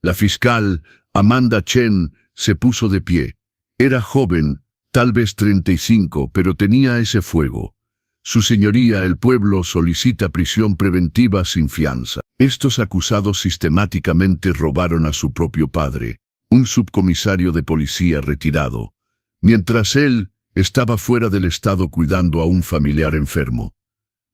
La fiscal, Amanda Chen, se puso de pie. Era joven, tal vez 35, pero tenía ese fuego. Su señoría, el pueblo solicita prisión preventiva sin fianza. Estos acusados sistemáticamente robaron a su propio padre, un subcomisario de policía retirado, mientras él estaba fuera del estado cuidando a un familiar enfermo.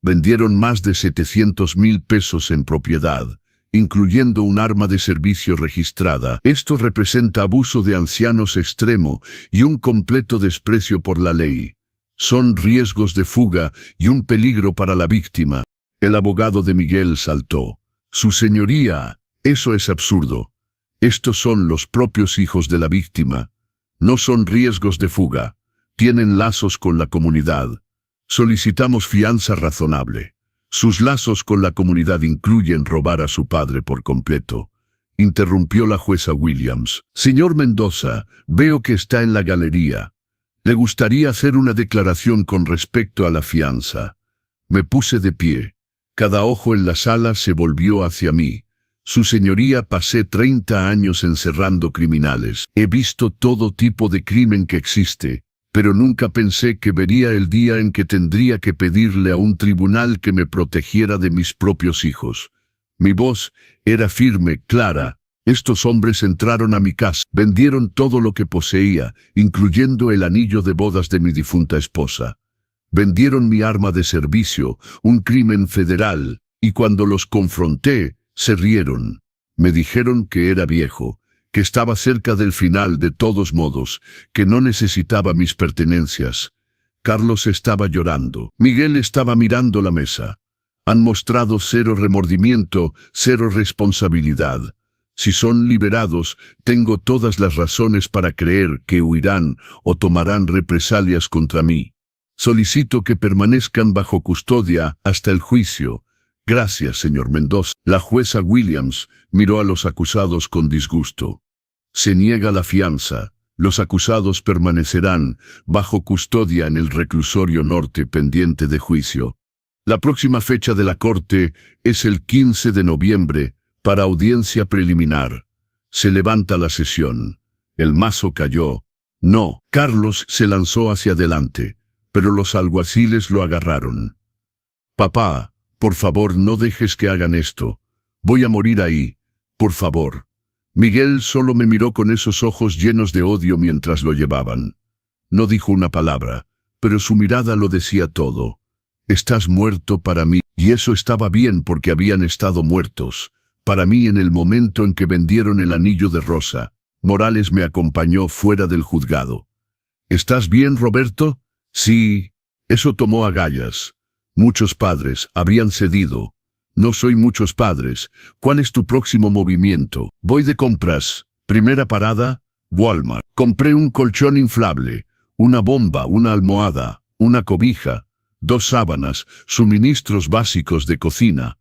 Vendieron más de 700,000 pesos en propiedad, incluyendo un arma de servicio registrada. Esto representa abuso de ancianos extremo y un completo desprecio por la ley. Son riesgos de fuga y un peligro para la víctima. El abogado de Miguel saltó. Su señoría, eso es absurdo. Estos son los propios hijos de la víctima. No son riesgos de fuga. Tienen lazos con la comunidad. Solicitamos fianza razonable. Sus lazos con la comunidad incluyen robar a su padre por completo. Interrumpió la jueza Williams. Señor Mendoza, veo que está en la galería. Le gustaría hacer una declaración con respecto a la fianza. Me puse de pie. Cada ojo en la sala se volvió hacia mí. Su señoría, pasé 30 años encerrando criminales. He visto todo tipo de crimen que existe, pero nunca pensé que vería el día en que tendría que pedirle a un tribunal que me protegiera de mis propios hijos. Mi voz era firme, clara. Estos hombres entraron a mi casa, vendieron todo lo que poseía, incluyendo el anillo de bodas de mi difunta esposa. Vendieron mi arma de servicio, un crimen federal, y cuando los confronté, se rieron. Me dijeron que era viejo, que estaba cerca del final de todos modos, que no necesitaba mis pertenencias. Carlos estaba llorando. Miguel estaba mirando la mesa. Han mostrado cero remordimiento, cero responsabilidad. Si son liberados, tengo todas las razones para creer que huirán o tomarán represalias contra mí. Solicito que permanezcan bajo custodia hasta el juicio. Gracias, señor Mendoza. La jueza Williams miró a los acusados con disgusto. Se niega la fianza. Los acusados permanecerán bajo custodia en el reclusorio norte pendiente de juicio. La próxima fecha de la corte es el 15 de noviembre para audiencia preliminar. Se levanta la sesión. El mazo cayó. No, Carlos se lanzó hacia adelante, pero los alguaciles lo agarraron. Papá, por favor, no dejes que hagan esto. Voy a morir ahí. Por favor. Miguel solo me miró con esos ojos llenos de odio mientras lo llevaban. No dijo una palabra, pero su mirada lo decía todo. Estás muerto para mí, y eso estaba bien porque habían estado muertos. Para mí en el momento en que vendieron el anillo de rosa. Morales me acompañó fuera del juzgado. ¿Estás bien, Roberto? Sí. Eso tomó agallas. Muchos padres habrían cedido. No soy muchos padres. ¿Cuál es tu próximo movimiento? Voy de compras. Primera parada, Walmart. Compré un colchón inflable, una bomba, una almohada, una cobija, 2 sábanas, suministros básicos de cocina,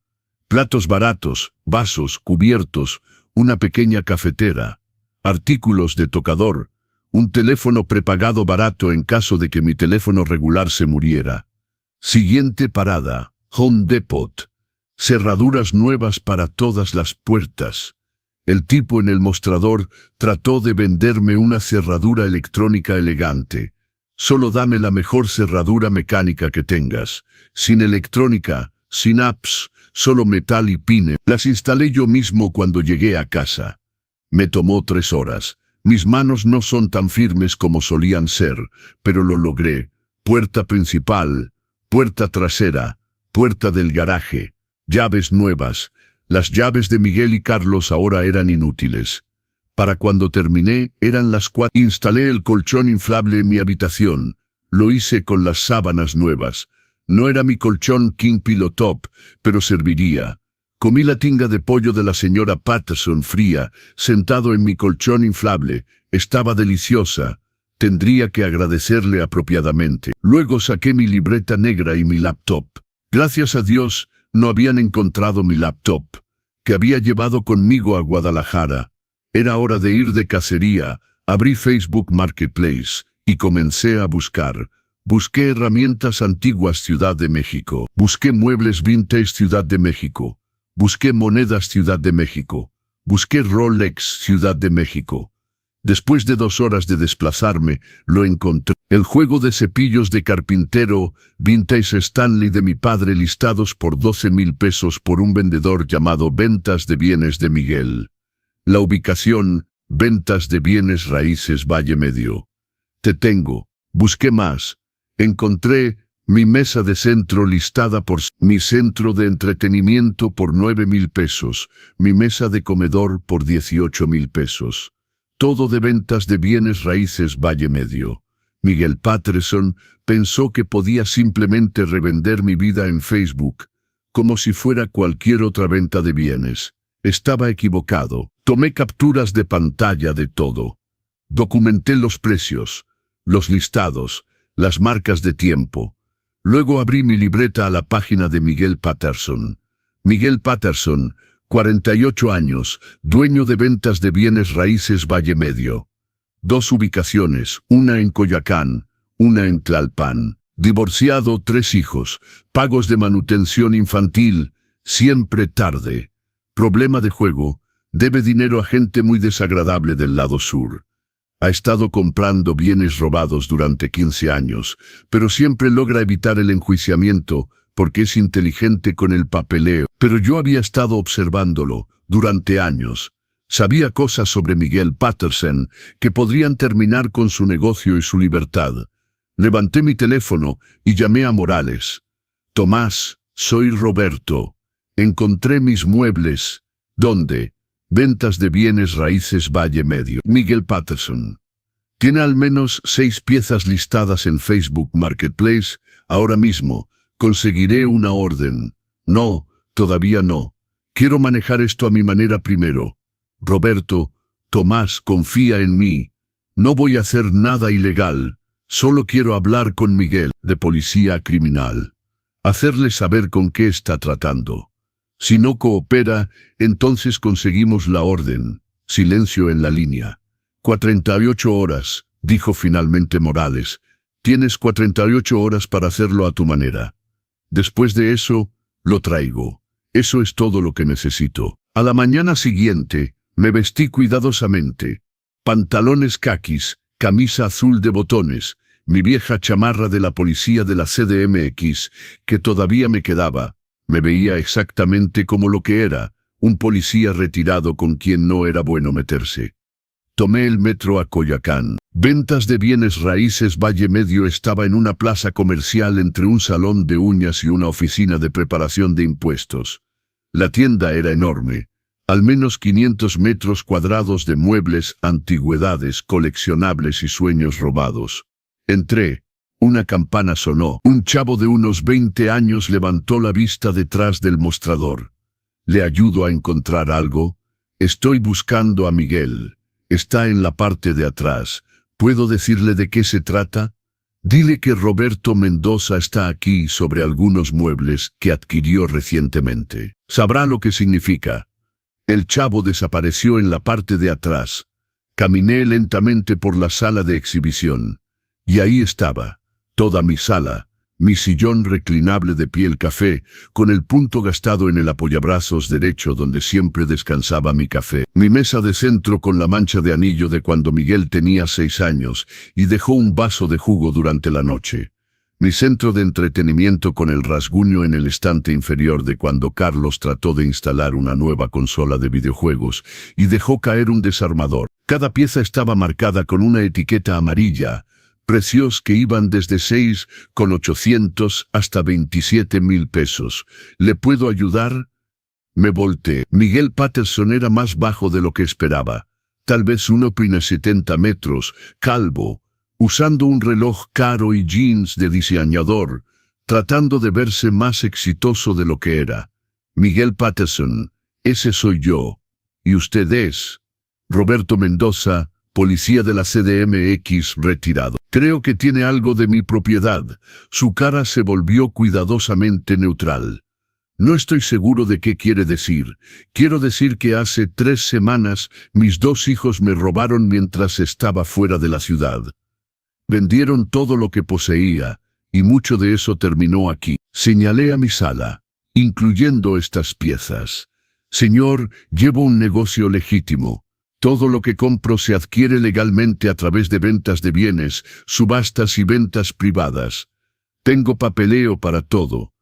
platos baratos, vasos, cubiertos, una pequeña cafetera, artículos de tocador, un teléfono prepagado barato en caso de que mi teléfono regular se muriera. Siguiente parada, Home Depot. Cerraduras nuevas para todas las puertas. El tipo en el mostrador trató de venderme una cerradura electrónica elegante. Solo dame la mejor cerradura mecánica que tengas. Sin electrónica, sin apps, solo metal y pine. Las instalé yo mismo cuando llegué a casa. Me tomó 3 horas. Mis manos no son tan firmes como solían ser, pero lo logré. Puerta principal, puerta trasera, puerta del garaje, llaves nuevas. Las llaves de Miguel y Carlos ahora eran inútiles. Para cuando terminé, eran las 4. Instalé el colchón inflable en mi habitación. Lo hice con las sábanas nuevas. No era mi colchón King Pillow Top, pero serviría. Comí la tinga de pollo de la señora Patterson fría, sentado en mi colchón inflable. Estaba deliciosa. Tendría que agradecerle apropiadamente. Luego saqué mi libreta negra y mi laptop. Gracias a Dios, no habían encontrado mi laptop, que había llevado conmigo a Guadalajara. Era hora de ir de cacería. Abrí Facebook Marketplace y comencé a buscar. Busqué herramientas antiguas Ciudad de México. Busqué muebles vintage Ciudad de México. Busqué monedas Ciudad de México. Busqué Rolex Ciudad de México. Después de 2 horas de desplazarme, lo encontré. El juego de cepillos de carpintero vintage Stanley de mi padre listados por 12,000 pesos por un vendedor llamado Ventas de Bienes de Miguel. La ubicación, Ventas de Bienes Raíces Valle Medio. Te tengo. Busqué más. Encontré mi mesa de centro listada por mi centro de entretenimiento por 9,000 pesos, mi mesa de comedor por 18,000 pesos. Todo de Ventas de Bienes Raíces Valle Medio. Miguel Patterson pensó que podía simplemente revender mi vida en Facebook, como si fuera cualquier otra venta de bienes. Estaba equivocado. Tomé capturas de pantalla de todo. Documenté los precios, los listados, las marcas de tiempo. Luego abrí mi libreta a la página de Miguel Patterson. Miguel Patterson, 48 años, dueño de Ventas de Bienes Raíces Valle Medio. 2 ubicaciones, una en Coyoacán, una en Tlalpan. Divorciado, 3 hijos, pagos de manutención infantil, siempre tarde. Problema de juego, debe dinero a gente muy desagradable del lado sur. Ha estado comprando bienes robados durante 15 años, pero siempre logra evitar el enjuiciamiento porque es inteligente con el papeleo. Pero yo había estado observándolo durante años. Sabía cosas sobre Miguel Patterson que podrían terminar con su negocio y su libertad. Levanté mi teléfono y llamé a Morales. Tomás, soy Roberto. Encontré mis muebles. ¿Dónde? Ventas de Bienes Raíces Valle Medio. Miguel Patterson. Tiene al menos 6 piezas listadas en Facebook Marketplace. Ahora mismo. Conseguiré una orden. No, todavía no. Quiero manejar esto a mi manera primero. Roberto, Tomás, confía en mí. No voy a hacer nada ilegal. Solo quiero hablar con Miguel, de policía criminal. Hacerle saber con qué está tratando. Si no coopera, entonces conseguimos la orden. Silencio en la línea. 48 horas, dijo finalmente Morales. Tienes 48 horas para hacerlo a tu manera. Después de eso, lo traigo. Eso es todo lo que necesito. A la mañana siguiente, me vestí cuidadosamente. Pantalones caquis, camisa azul de botones, mi vieja chamarra de la policía de la CDMX, que todavía me quedaba. Me veía exactamente como lo que era, un policía retirado con quien no era bueno meterse. Tomé el metro a Coyoacán. Ventas de bienes raíces Valle Medio estaba en una plaza comercial entre un salón de uñas y una oficina de preparación de impuestos. La tienda era enorme. Al menos 500 metros cuadrados de muebles, antigüedades, coleccionables y sueños robados. Entré. Una campana sonó. Un chavo de unos 20 años levantó la vista detrás del mostrador. ¿Le ayudo a encontrar algo? Estoy buscando a Miguel. Está en la parte de atrás. ¿Puedo decirle de qué se trata? Dile que Roberto Mendoza está aquí sobre algunos muebles que adquirió recientemente. Sabrá lo que significa. El chavo desapareció en la parte de atrás. Caminé lentamente por la sala de exhibición. Y ahí estaba, toda mi sala, mi sillón reclinable de piel café, con el punto gastado en el apoyabrazos derecho donde siempre descansaba mi café. Mi mesa de centro con la mancha de anillo de cuando Miguel tenía 6 años y dejó un vaso de jugo durante la noche. Mi centro de entretenimiento con el rasguño en el estante inferior de cuando Carlos trató de instalar una nueva consola de videojuegos y dejó caer un desarmador. Cada pieza estaba marcada con una etiqueta amarilla, precios que iban desde 6.800 hasta 27,000 pesos. ¿Le puedo ayudar? Me volteé. Miguel Patterson era más bajo de lo que esperaba. Tal vez 1,70 metros, calvo, usando un reloj caro y jeans de diseñador, tratando de verse más exitoso de lo que era. Miguel Patterson, ese soy yo. ¿Y usted es? Roberto Mendoza, policía de la CDMX retirado. Creo que tiene algo de mi propiedad. Su cara se volvió cuidadosamente neutral. No estoy seguro de qué quiere decir. Quiero decir que hace 3 semanas mis 2 hijos me robaron mientras estaba fuera de la ciudad. Vendieron todo lo que poseía, y mucho de eso terminó aquí. Señalé a mi sala, incluyendo estas piezas. Señor, llevo un negocio legítimo. Todo lo que compro se adquiere legalmente a través de ventas de bienes, subastas y ventas privadas. Tengo papeleo para todo.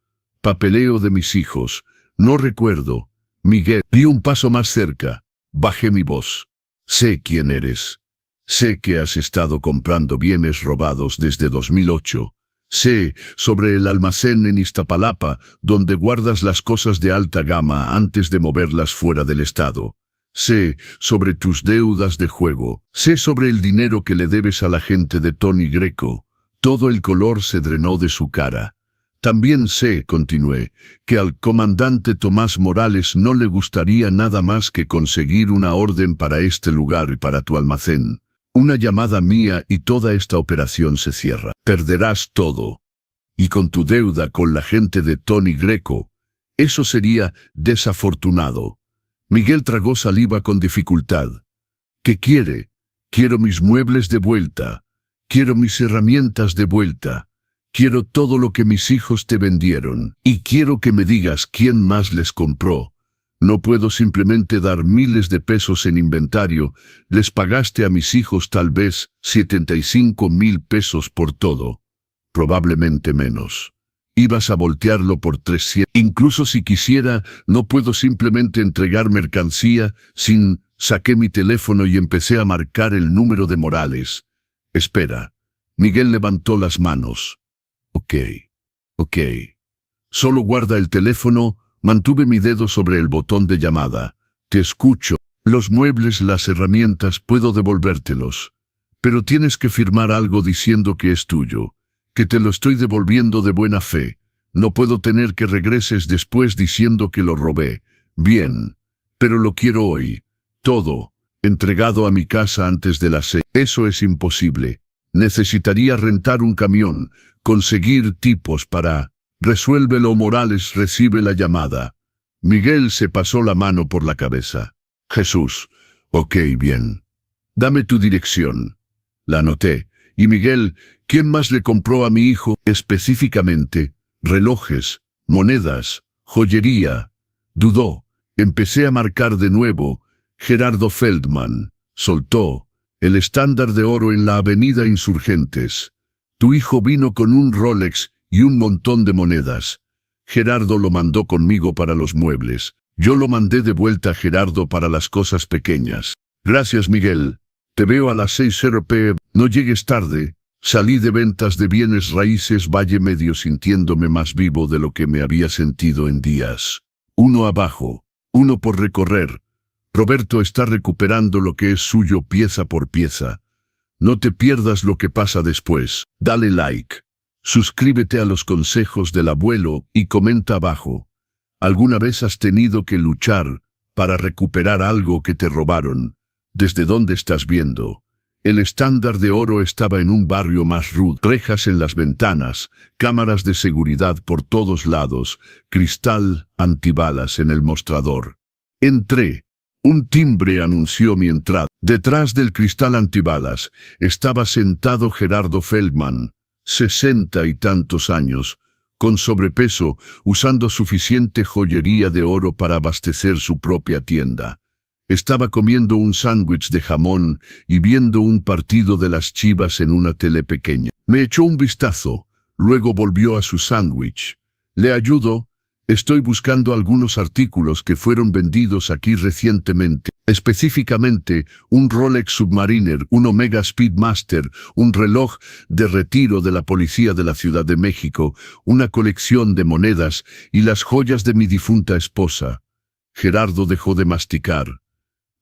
Papeleo de mis hijos. No recuerdo. Miguel, di un paso más cerca. Bajé mi voz. Sé quién eres. Sé que has estado comprando bienes robados desde 2008. Sé sobre el almacén en Iztapalapa, donde guardas las cosas de alta gama antes de moverlas fuera del estado. Sé sobre tus deudas de juego. Sé sobre el dinero que le debes a la gente de Tony Greco. Todo el color se drenó de su cara. También sé, continué, que al comandante Tomás Morales no le gustaría nada más que conseguir una orden para este lugar y para tu almacén. Una llamada mía y toda esta operación se cierra. Perderás todo. Y con tu deuda con la gente de Tony Greco, eso sería desafortunado. Miguel tragó saliva con dificultad. ¿Qué quiere? Quiero mis muebles de vuelta. Quiero mis herramientas de vuelta. Quiero todo lo que mis hijos te vendieron. Y quiero que me digas quién más les compró. No puedo simplemente dar miles de pesos en inventario. Les pagaste a mis hijos tal vez 75,000 pesos por todo. Probablemente menos. Ibas a voltearlo por 300. Incluso si quisiera, no puedo simplemente entregar mercancía sin... Saqué mi teléfono y empecé a marcar el número de Morales. Espera. Miguel levantó las manos. Ok. Solo guarda el teléfono. Mantuve mi dedo sobre el botón de llamada. Te escucho. Los muebles, las herramientas, puedo devolvértelos. Pero tienes que firmar algo diciendo que es tuyo. Que te lo estoy devolviendo de buena fe. No puedo tener que regreses después diciendo que lo robé. Bien. Pero lo quiero hoy. Todo. Entregado a mi casa antes de las 6. Eso es imposible. Necesitaría rentar un camión. Conseguir tipos para... Resuélvelo. Morales recibe la llamada. Miguel se pasó la mano por la cabeza. Jesús. Ok, bien. Dame tu dirección. La anoté. Y Miguel, ¿quién más le compró a mi hijo? Específicamente, relojes, monedas, joyería. Dudó. Empecé a marcar de nuevo. Gerardo Feldman. Soltó. El estándar de oro en la avenida Insurgentes. Tu hijo vino con un Rolex y un montón de monedas. Gerardo lo mandó conmigo para los muebles. Yo lo mandé de vuelta a Gerardo para las cosas pequeñas. Gracias, Miguel. Te veo a las 6:00 p.m. No llegues tarde. Salí de ventas de bienes raíces Valle Medio sintiéndome más vivo de lo que me había sentido en días. Uno abajo, uno por recorrer. Roberto está recuperando lo que es suyo pieza por pieza. No te pierdas lo que pasa después. Dale like. Suscríbete a los consejos del abuelo y comenta abajo. ¿Alguna vez has tenido que luchar para recuperar algo que te robaron? ¿Desde dónde estás viendo? El estándar de oro estaba en un barrio más rudo, rejas en las ventanas, cámaras de seguridad por todos lados, cristal antibalas en el mostrador. Entré. Un timbre anunció mi entrada. Detrás del cristal antibalas estaba sentado Gerardo Feldman, 60 y tantos años, con sobrepeso, usando suficiente joyería de oro para abastecer su propia tienda. Estaba comiendo un sándwich de jamón y viendo un partido de las Chivas en una tele pequeña. Me echó un vistazo, luego volvió a su sándwich. ¿Le ayudo? Estoy buscando algunos artículos que fueron vendidos aquí recientemente. Específicamente, un Rolex Submariner, un Omega Speedmaster, un reloj de retiro de la policía de la Ciudad de México, una colección de monedas y las joyas de mi difunta esposa. Gerardo dejó de masticar.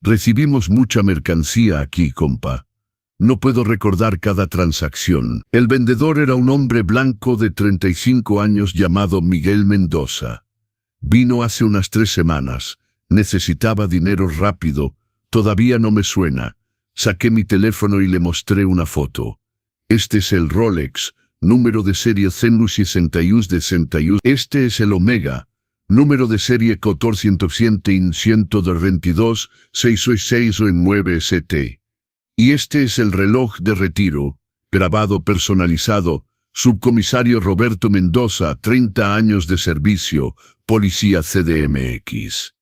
Recibimos mucha mercancía aquí, compa. No puedo recordar cada transacción. El vendedor era un hombre blanco de 35 años llamado Miguel Mendoza. Vino hace unas 3 semanas. Necesitaba dinero rápido. Todavía no me suena. Saqué mi teléfono y le mostré una foto. Este es el Rolex, número de serie 161. Este es el Omega, número de serie 1422 669 ST. Y este es el reloj de retiro, grabado personalizado, subcomisario Roberto Mendoza, 30 años de servicio, policía CDMX.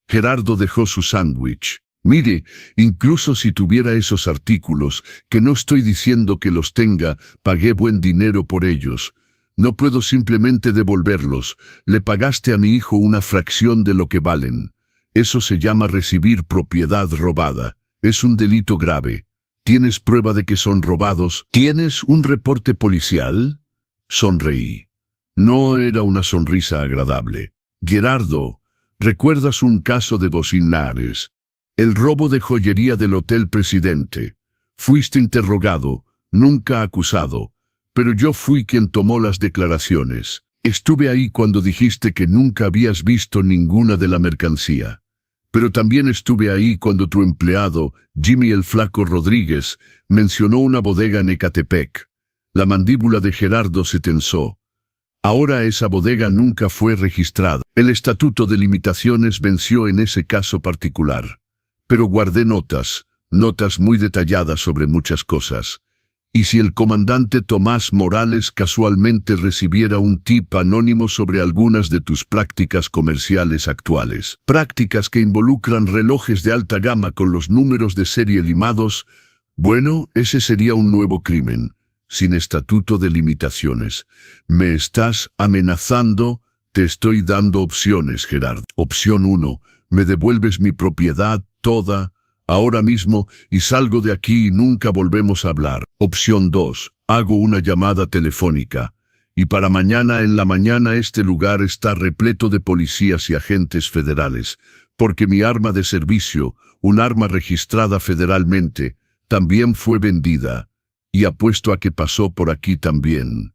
Gerardo dejó su sándwich. Mire, incluso si tuviera esos artículos, que no estoy diciendo que los tenga, pagué buen dinero por ellos. No puedo simplemente devolverlos. Le pagaste a mi hijo una fracción de lo que valen. Eso se llama recibir propiedad robada. Es un delito grave. ¿Tienes prueba de que son robados? ¿Tienes un reporte policial? Sonreí. No era una sonrisa agradable. Gerardo, ¿recuerdas un caso de Bocinares? El robo de joyería del Hotel Presidente. Fuiste interrogado, nunca acusado, pero yo fui quien tomó las declaraciones. Estuve ahí cuando dijiste que nunca habías visto ninguna de la mercancía. Pero también estuve ahí cuando tu empleado, Jimmy el Flaco Rodríguez, mencionó una bodega en Ecatepec. La mandíbula de Gerardo se tensó. Ahora esa bodega nunca fue registrada. El estatuto de limitaciones venció en ese caso particular. Pero guardé notas muy detalladas sobre muchas cosas. Y si el comandante Tomás Morales casualmente recibiera un tip anónimo sobre algunas de tus prácticas comerciales actuales, prácticas que involucran relojes de alta gama con los números de serie limados, bueno, ese sería un nuevo crimen, sin estatuto de limitaciones. ¿Me estás amenazando? Te estoy dando opciones, Gerardo. Opción 1, me devuelves mi propiedad toda, ahora mismo, y salgo de aquí y nunca volvemos a hablar. Opción 2, hago una llamada telefónica. Y para mañana en la mañana este lugar está repleto de policías y agentes federales, porque mi arma de servicio, un arma registrada federalmente, también fue vendida. Y apuesto a que pasó por aquí también.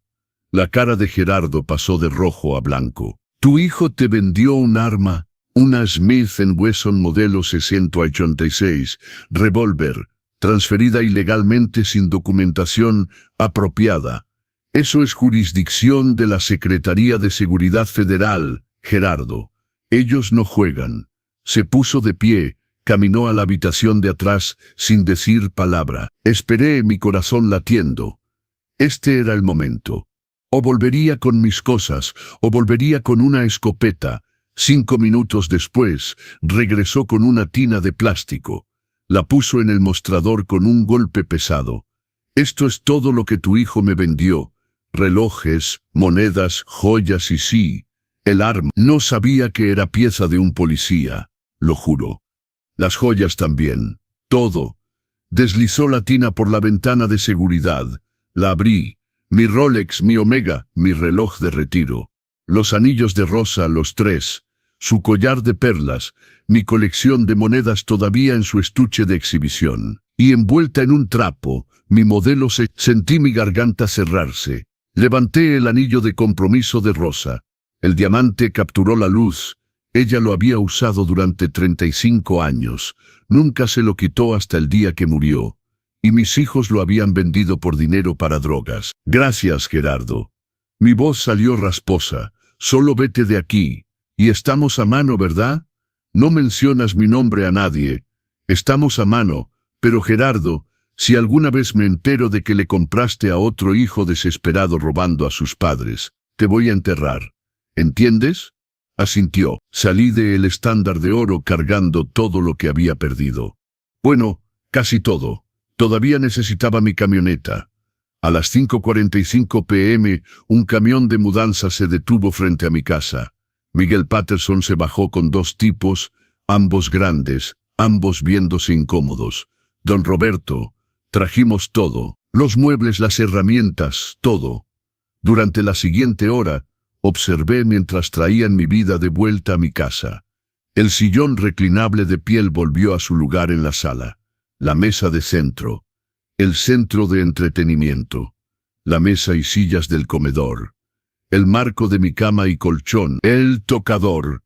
La cara de Gerardo pasó de rojo a blanco. ¿Tu hijo te vendió un arma? Una Smith & Wesson modelo 686, revólver, transferida ilegalmente sin documentación apropiada. Eso es jurisdicción de la Secretaría de Seguridad Federal, Gerardo. Ellos no juegan. Se puso de pie, caminó a la habitación de atrás sin decir palabra. Esperé, mi corazón latiendo. Este era el momento. O volvería con mis cosas, o volvería con una escopeta. 5 minutos después, regresó con una tina de plástico. La puso en el mostrador con un golpe pesado. Esto es todo lo que tu hijo me vendió. Relojes, monedas, joyas y sí, el arma. No sabía que era pieza de un policía, lo juro. Las joyas también. Todo. Deslizó la tina por la ventana de seguridad. La abrí. Mi Rolex, mi Omega, mi reloj de retiro. Los anillos de rosa, los 3. Su collar de perlas, mi colección de monedas todavía en su estuche de exhibición. Y envuelta en un trapo, mi modelo sentí mi garganta cerrarse. Levanté el anillo de compromiso de Rosa. El diamante capturó la luz. Ella lo había usado durante 35 años. Nunca se lo quitó hasta el día que murió. Y mis hijos lo habían vendido por dinero para drogas. Gracias, Gerardo. Mi voz salió rasposa. Solo vete de aquí. Y estamos a mano, ¿verdad? No mencionas mi nombre a nadie. Estamos a mano, pero Gerardo, si alguna vez me entero de que le compraste a otro hijo desesperado robando a sus padres, te voy a enterrar. ¿Entiendes? Asintió. Salí de El Estándar de Oro cargando todo lo que había perdido. Bueno, casi todo. Todavía necesitaba mi camioneta. A las 5:45 p.m., un camión de mudanza se detuvo frente a mi casa. Miguel Patterson se bajó con 2 tipos, ambos grandes, ambos viéndose incómodos. Don Roberto, trajimos todo, los muebles, las herramientas, todo. Durante la siguiente hora, observé mientras traían mi vida de vuelta a mi casa. El sillón reclinable de piel volvió a su lugar en la sala. La mesa de centro. El centro de entretenimiento. La mesa y sillas del comedor. El marco de mi cama y colchón. El tocador.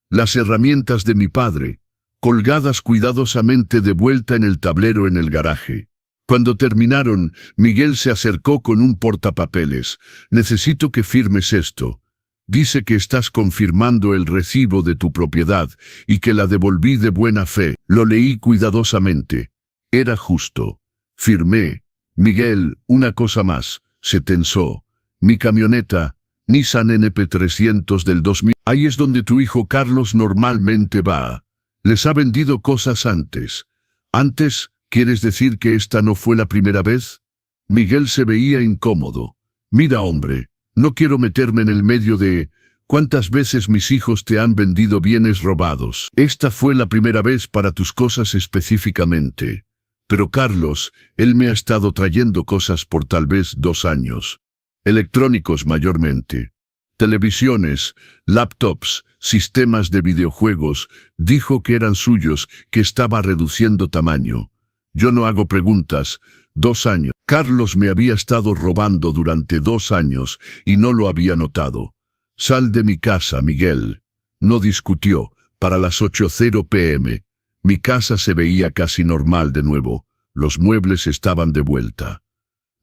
Las herramientas de mi padre, colgadas cuidadosamente de vuelta en el tablero en el garaje. Cuando terminaron, Miguel se acercó con un portapapeles. Necesito que firmes esto. Dice que estás confirmando el recibo de tu propiedad y que la devolví de buena fe. Lo leí cuidadosamente. Era justo. Firmé. Miguel, una cosa más. Se tensó. Mi camioneta, Nissan NP300 del 2000. Ahí es donde tu hijo Carlos normalmente va. Les ha vendido cosas antes. ¿Antes? ¿Quieres decir que esta no fue la primera vez? Miguel se veía incómodo. Mira, hombre, no quiero meterme en el medio de... ¿Cuántas veces mis hijos te han vendido bienes robados? Esta fue la primera vez para tus cosas específicamente. Pero Carlos, él me ha estado trayendo cosas por tal vez 2 años. Electrónicos mayormente. Televisiones, laptops, sistemas de videojuegos. Dijo que eran suyos, que estaba reduciendo tamaño. Yo no hago preguntas. 2 años. Carlos me había estado robando durante 2 años y no lo había notado. Sal de mi casa, Miguel. No discutió. Para las 8:00 p.m. Mi casa se veía casi normal de nuevo. Los muebles estaban de vuelta.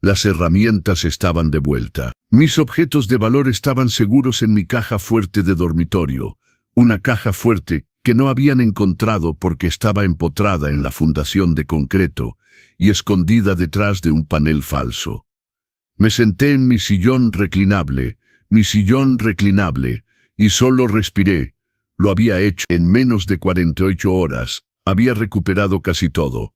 Las herramientas estaban de vuelta. Mis objetos de valor estaban seguros en mi caja fuerte de dormitorio. Una caja fuerte que no habían encontrado porque estaba empotrada en la fundación de concreto y escondida detrás de un panel falso. Me senté en mi sillón reclinable, y solo respiré. Lo había hecho en menos de 48 horas. Había recuperado casi todo.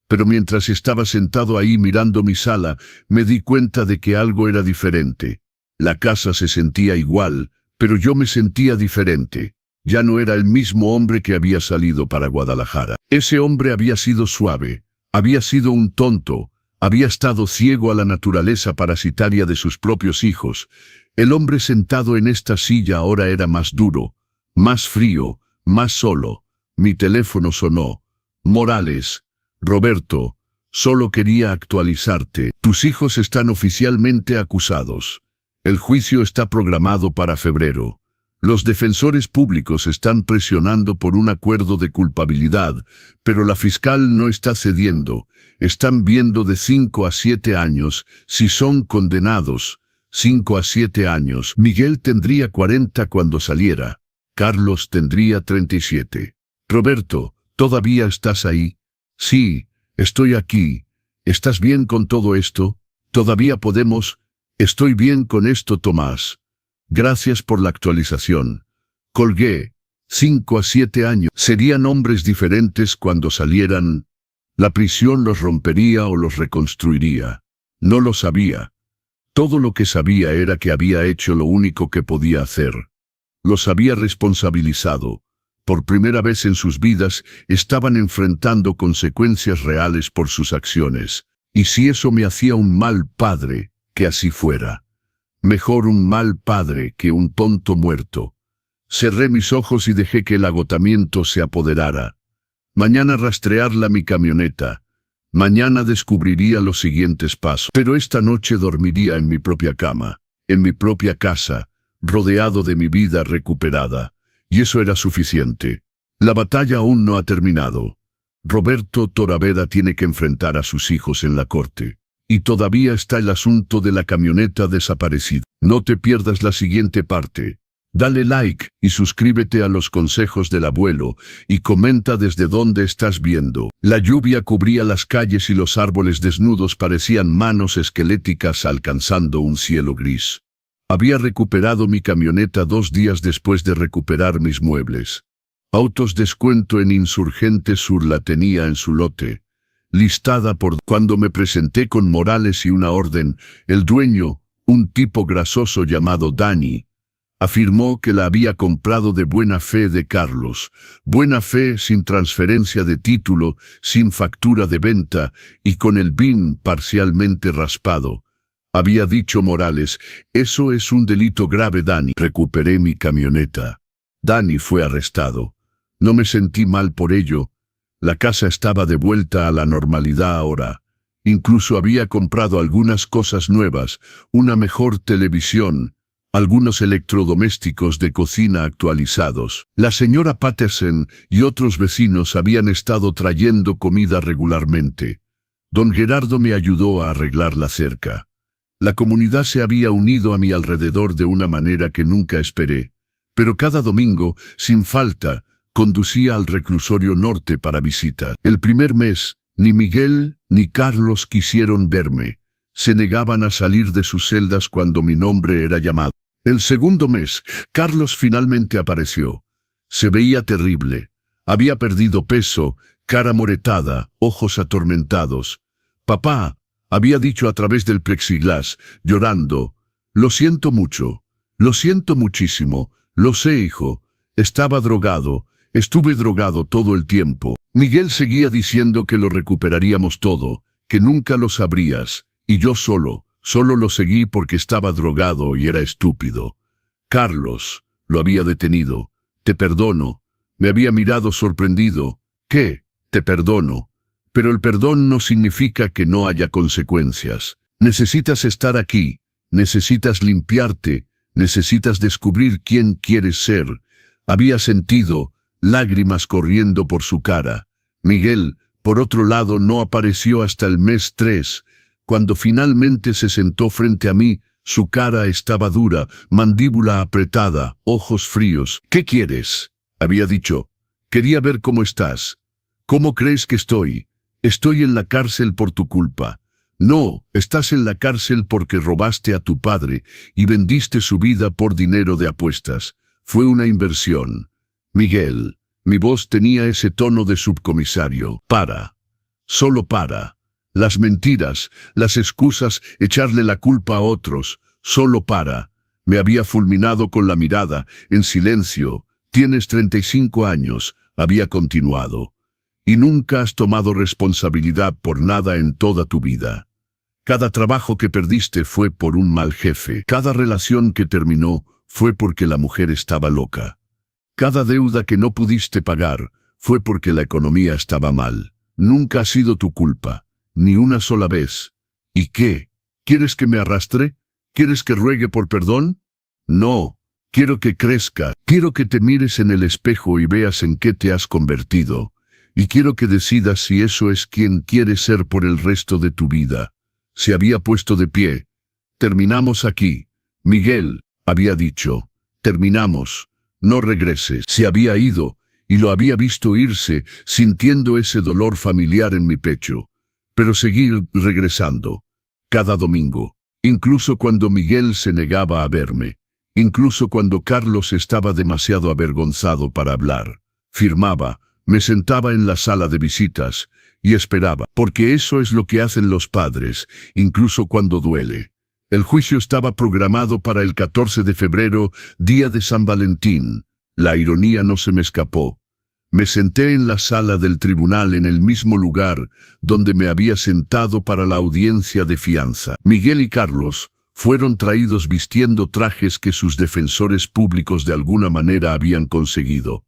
Pero mientras estaba sentado ahí mirando mi sala, me di cuenta de que algo era diferente. La casa se sentía igual, pero yo me sentía diferente. Ya no era el mismo hombre que había salido para Guadalajara. Ese hombre había sido suave, había sido un tonto, había estado ciego a la naturaleza parasitaria de sus propios hijos. El hombre sentado en esta silla ahora era más duro, más frío, más solo. Mi teléfono sonó. Morales. Roberto, solo quería actualizarte. Tus hijos están oficialmente acusados. El juicio está programado para febrero. Los defensores públicos están presionando por un acuerdo de culpabilidad, pero la fiscal no está cediendo. Están viendo de 5 a 7 años si son condenados. 5 a 7 años. Miguel tendría 40 cuando saliera. Carlos tendría 37. Roberto, ¿todavía estás ahí? Sí, estoy aquí. ¿Estás bien con todo esto? ¿Todavía podemos? Estoy bien con esto, Tomás. Gracias por la actualización. Colgué. 5 a 7 años. ¿Serían hombres diferentes cuando salieran? ¿La prisión los rompería o los reconstruiría? No lo sabía. Todo lo que sabía era que había hecho lo único que podía hacer. Los había responsabilizado. Por primera vez en sus vidas, estaban enfrentando consecuencias reales por sus acciones. Y si eso me hacía un mal padre, que así fuera. Mejor un mal padre que un tonto muerto. Cerré mis ojos y dejé que el agotamiento se apoderara. Mañana rastrearla mi camioneta. Mañana descubriría los siguientes pasos. Pero esta noche dormiría en mi propia cama, en mi propia casa, rodeado de mi vida recuperada. Y eso era suficiente. La batalla aún no ha terminado. Roberto Toraveda tiene que enfrentar a sus hijos en la corte. Y todavía está el asunto de la camioneta desaparecida. No te pierdas la siguiente parte. Dale like y suscríbete a los consejos del abuelo y comenta desde dónde estás viendo. La lluvia cubría las calles y los árboles desnudos parecían manos esqueléticas alcanzando un cielo gris. Había recuperado mi camioneta 2 días después de recuperar mis muebles. Autos Descuento en Insurgente Sur la tenía en su lote, listada por... Cuando me presenté con Morales y una orden, el dueño, un tipo grasoso llamado Dani, afirmó que la había comprado de buena fe de Carlos, buena fe sin transferencia de título, sin factura de venta y con el BIN parcialmente raspado. Había dicho Morales, eso es un delito grave, Dani. Recuperé mi camioneta. Dani fue arrestado. No me sentí mal por ello. La casa estaba de vuelta a la normalidad ahora. Incluso había comprado algunas cosas nuevas, una mejor televisión, algunos electrodomésticos de cocina actualizados. La señora Patterson y otros vecinos habían estado trayendo comida regularmente. Don Gerardo me ayudó a arreglar la cerca. La comunidad se había unido a mi alrededor de una manera que nunca esperé. Pero cada domingo, sin falta, conducía al reclusorio norte para visita. El primer mes, ni Miguel ni Carlos quisieron verme. Se negaban a salir de sus celdas cuando mi nombre era llamado. El segundo mes, Carlos finalmente apareció. Se veía terrible. Había perdido peso, cara moretada, ojos atormentados. «Papá», había dicho a través del plexiglas, llorando, «Lo siento mucho, lo siento muchísimo, lo sé, hijo, estaba drogado, estuve drogado todo el tiempo». Miguel seguía diciendo que lo recuperaríamos todo, que nunca lo sabrías, y yo solo lo seguí porque estaba drogado y era estúpido. Carlos lo había detenido. «Te perdono». Me había mirado sorprendido. «¿Qué? Te perdono». Pero el perdón no significa que no haya consecuencias. Necesitas estar aquí, necesitas limpiarte, necesitas descubrir quién quieres ser. Había sentido lágrimas corriendo por su cara. Miguel, por otro lado, no apareció hasta el mes 3. Cuando finalmente se sentó frente a mí, su cara estaba dura, mandíbula apretada, ojos fríos. «¿Qué quieres?», había dicho. «Quería ver cómo estás». «¿Cómo crees que estoy?». «Estoy en la cárcel por tu culpa». «No, estás en la cárcel porque robaste a tu padre y vendiste su vida por dinero de apuestas. Fue una inversión». «Miguel». Mi voz tenía ese tono de subcomisario. «Para. Solo para. Las mentiras, las excusas, echarle la culpa a otros. Solo para». Me había fulminado con la mirada, en silencio. «Tienes 35 años», había continuado. «Y nunca has tomado responsabilidad por nada en toda tu vida. Cada trabajo que perdiste fue por un mal jefe. Cada relación que terminó fue porque la mujer estaba loca. Cada deuda que no pudiste pagar fue porque la economía estaba mal. Nunca ha sido tu culpa, ni una sola vez. ¿Y qué? ¿Quieres que me arrastre? ¿Quieres que ruegue por perdón? No. Quiero que crezca. Quiero que te mires en el espejo y veas en qué te has convertido. Y quiero que decidas si eso es quien quieres ser por el resto de tu vida». Se había puesto de pie. «Terminamos aquí. Miguel», había dicho. «Terminamos. No regreses». Se había ido, y lo había visto irse, sintiendo ese dolor familiar en mi pecho. Pero seguí regresando. Cada domingo. Incluso cuando Miguel se negaba a verme. Incluso cuando Carlos estaba demasiado avergonzado para hablar. Firmaba. Me sentaba en la sala de visitas y esperaba, porque eso es lo que hacen los padres, incluso cuando duele. El juicio estaba programado para el 14 de febrero, día de San Valentín. La ironía no se me escapó. Me senté en la sala del tribunal en el mismo lugar donde me había sentado para la audiencia de fianza. Miguel y Carlos fueron traídos vistiendo trajes que sus defensores públicos de alguna manera habían conseguido.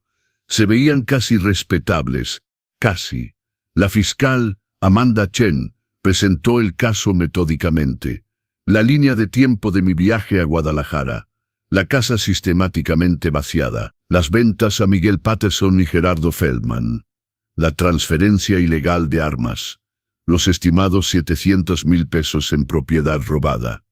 Se veían casi respetables, casi. La fiscal, Amanda Chen, presentó el caso metódicamente. La línea de tiempo de mi viaje a Guadalajara. La casa sistemáticamente vaciada. Las ventas a Miguel Patterson y Gerardo Feldman. La transferencia ilegal de armas. Los estimados 700,000 pesos en propiedad robada.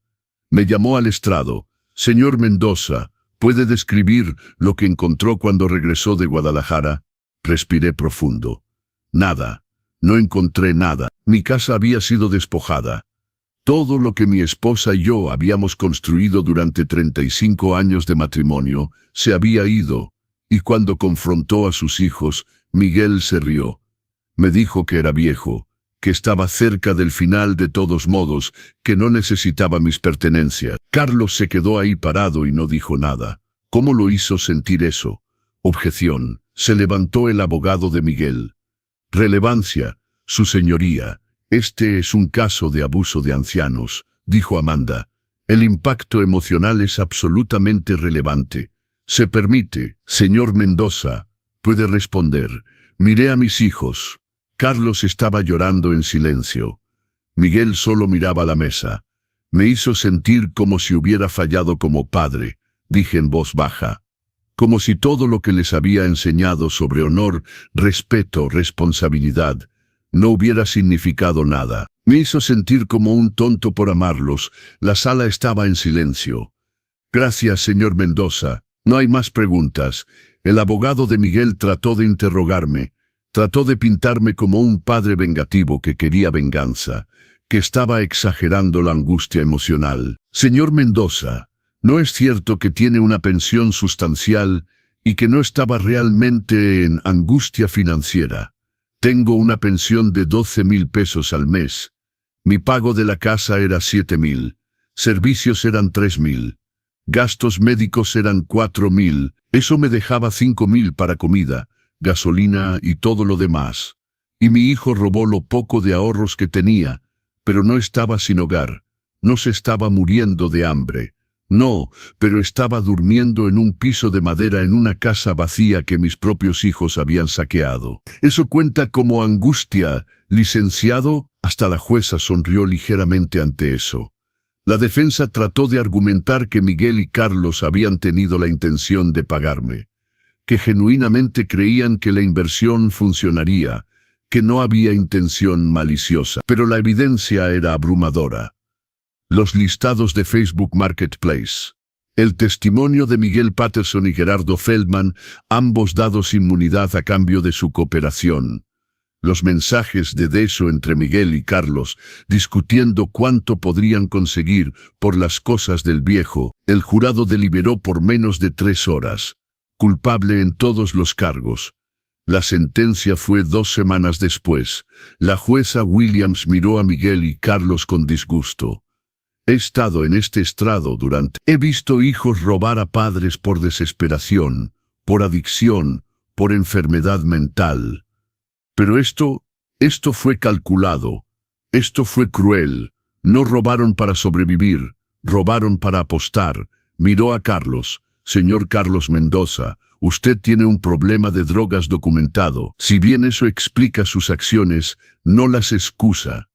Me llamó al estrado. Señor Mendoza, ¿puede describir lo que encontró cuando regresó de Guadalajara? Respiré profundo. Nada. No encontré nada. Mi casa había sido despojada. Todo lo que mi esposa y yo habíamos construido durante 35 años de matrimonio se había ido, y cuando confrontó a sus hijos, Miguel se rió. Me dijo que era viejo, que estaba cerca del final de todos modos, que no necesitaba mis pertenencias. Carlos se quedó ahí parado y no dijo nada. ¿Cómo lo hizo sentir eso? Objeción. Se levantó el abogado de Miguel. Relevancia, su señoría. Este es un caso de abuso de ancianos, dijo Amanda. El impacto emocional es absolutamente relevante. Se permite, señor Mendoza, puede responder. Miré a mis hijos. Carlos estaba llorando en silencio. Miguel solo miraba la mesa. Me hizo sentir como si hubiera fallado como padre, dije en voz baja. Como si todo lo que les había enseñado sobre honor, respeto, responsabilidad, no hubiera significado nada. Me hizo sentir como un tonto por amarlos. La sala estaba en silencio. Gracias, señor Mendoza. No hay más preguntas. El abogado de Miguel trató de interrogarme. Trató de pintarme como un padre vengativo que quería venganza, que estaba exagerando la angustia emocional. Señor Mendoza, ¿no es cierto que tiene una pensión sustancial y que no estaba realmente en angustia financiera? Tengo una pensión de 12,000 pesos al mes. Mi pago de la casa era 7,000. Servicios eran 3,000. Gastos médicos eran 4,000. Eso me dejaba 5,000 para comida, gasolina y todo lo demás. Y mi hijo robó lo poco de ahorros que tenía, pero no estaba sin hogar. No se estaba muriendo de hambre. No, pero estaba durmiendo en un piso de madera en una casa vacía que mis propios hijos habían saqueado. ¿Eso cuenta como angustia, licenciado? Hasta la jueza sonrió ligeramente ante eso. La defensa trató de argumentar que Miguel y Carlos habían tenido la intención de pagarme, que genuinamente creían que la inversión funcionaría, que no había intención maliciosa. Pero la evidencia era abrumadora. Los listados de Facebook Marketplace. El testimonio de Miguel Patterson y Gerardo Feldman, ambos dados inmunidad a cambio de su cooperación. Los mensajes de beso entre Miguel y Carlos, discutiendo cuánto podrían conseguir por las cosas del viejo. El jurado deliberó por menos de 3 horas. Culpable en todos los cargos. La sentencia fue 2 semanas después. La jueza Williams miró a Miguel y Carlos con disgusto. He estado en este estrado He visto hijos robar a padres por desesperación, por adicción, por enfermedad mental. Pero esto fue calculado. Esto fue cruel. No robaron para sobrevivir, robaron para apostar. Miró a Carlos. Señor Carlos Mendoza, usted tiene un problema de drogas documentado. Si bien eso explica sus acciones, no las excusa.